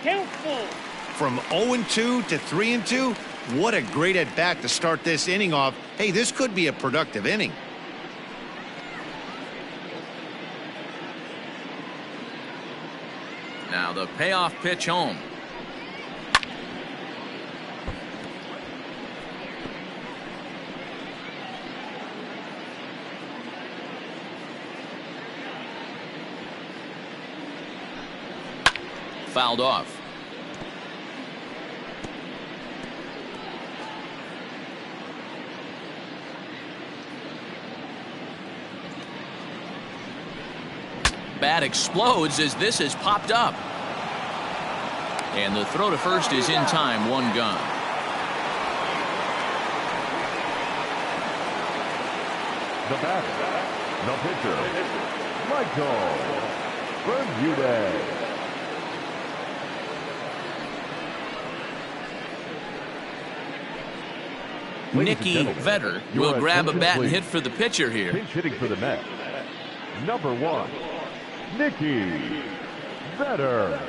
Count full. From 0-2 to 3-2, what a great at bat to start this inning off. Hey, this could be a productive inning. Now the payoff pitch home. Fouled off. Bat explodes as this is popped up. And the throw to first is in time, 1 gone. The batter, the pitcher, Michael Bermudez. Nicky Vetter will grab a bat and hit for the pitcher here. Pinch hitting for the Mets. Number 1, Nicky Vetter.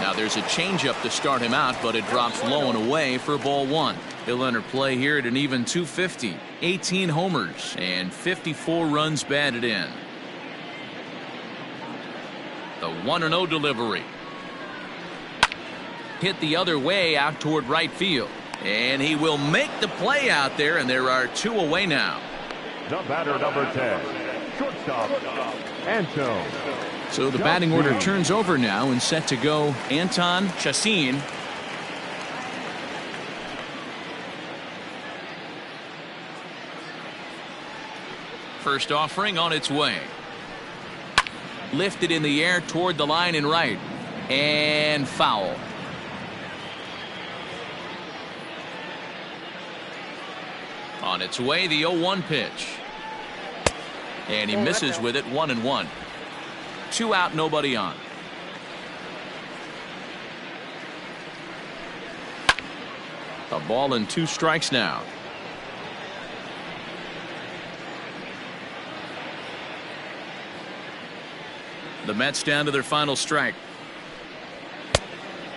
Now there's a changeup to start him out, but it drops low and away for ball 1. He'll enter play here at an even 250. 18 homers and 54 runs batted in. The 1-0 delivery. Hit the other way out toward right field. And he will make the play out there, and there are 2 away now. The batter, number 10, shortstop, Anton. So the batting order turns over now and set to go Anton Chacin. First offering on its way. Lifted in the air toward the line and right. And foul. On its way, the 0-1 pitch. And he misses with it, 1-1. 2 out, nobody on. A ball and 2 strikes now. The Mets down to their final strike.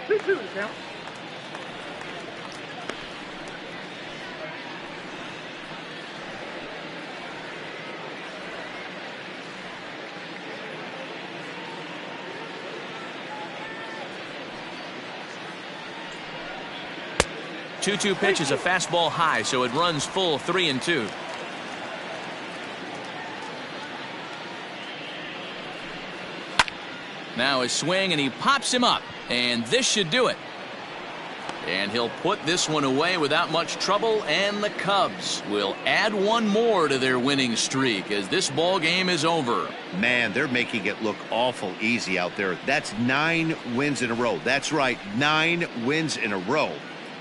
2-2 to count. Two pitch is a fastball high, so it runs full 3-2. Now his swing, and he pops him up, and this should do it. And he'll put this one away without much trouble, and the Cubs will add 1 more to their winning streak as this ball game is over. Man, they're making it look awful easy out there. That's 9 wins in a row. That's right, 9 wins in a row.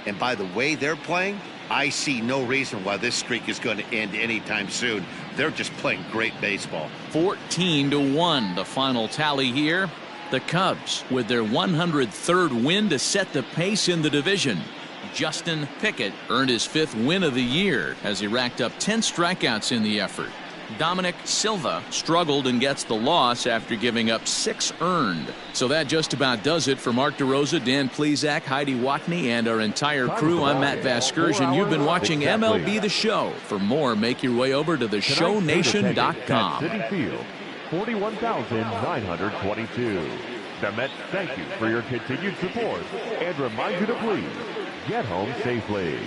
And by the way they're playing, I see no reason why this streak is going to end anytime soon. They're just playing great baseball. 14-1, the final tally here. The Cubs with their 103rd win to set the pace in the division. Justin Pickett earned his 5th win of the year as he racked up 10 strikeouts in the effort. Dominic Silva struggled and gets the loss after giving up 6 earned. So that just about does it for Mark DeRosa, Dan Plesac, Heidi Watney, and our entire crew. I'm Matt Vasgersian. You've been watching MLB The Show. For more, make your way over to theshownation.com. City Field, 41,922. The Mets thank you for your continued support and remind you to please get home safely.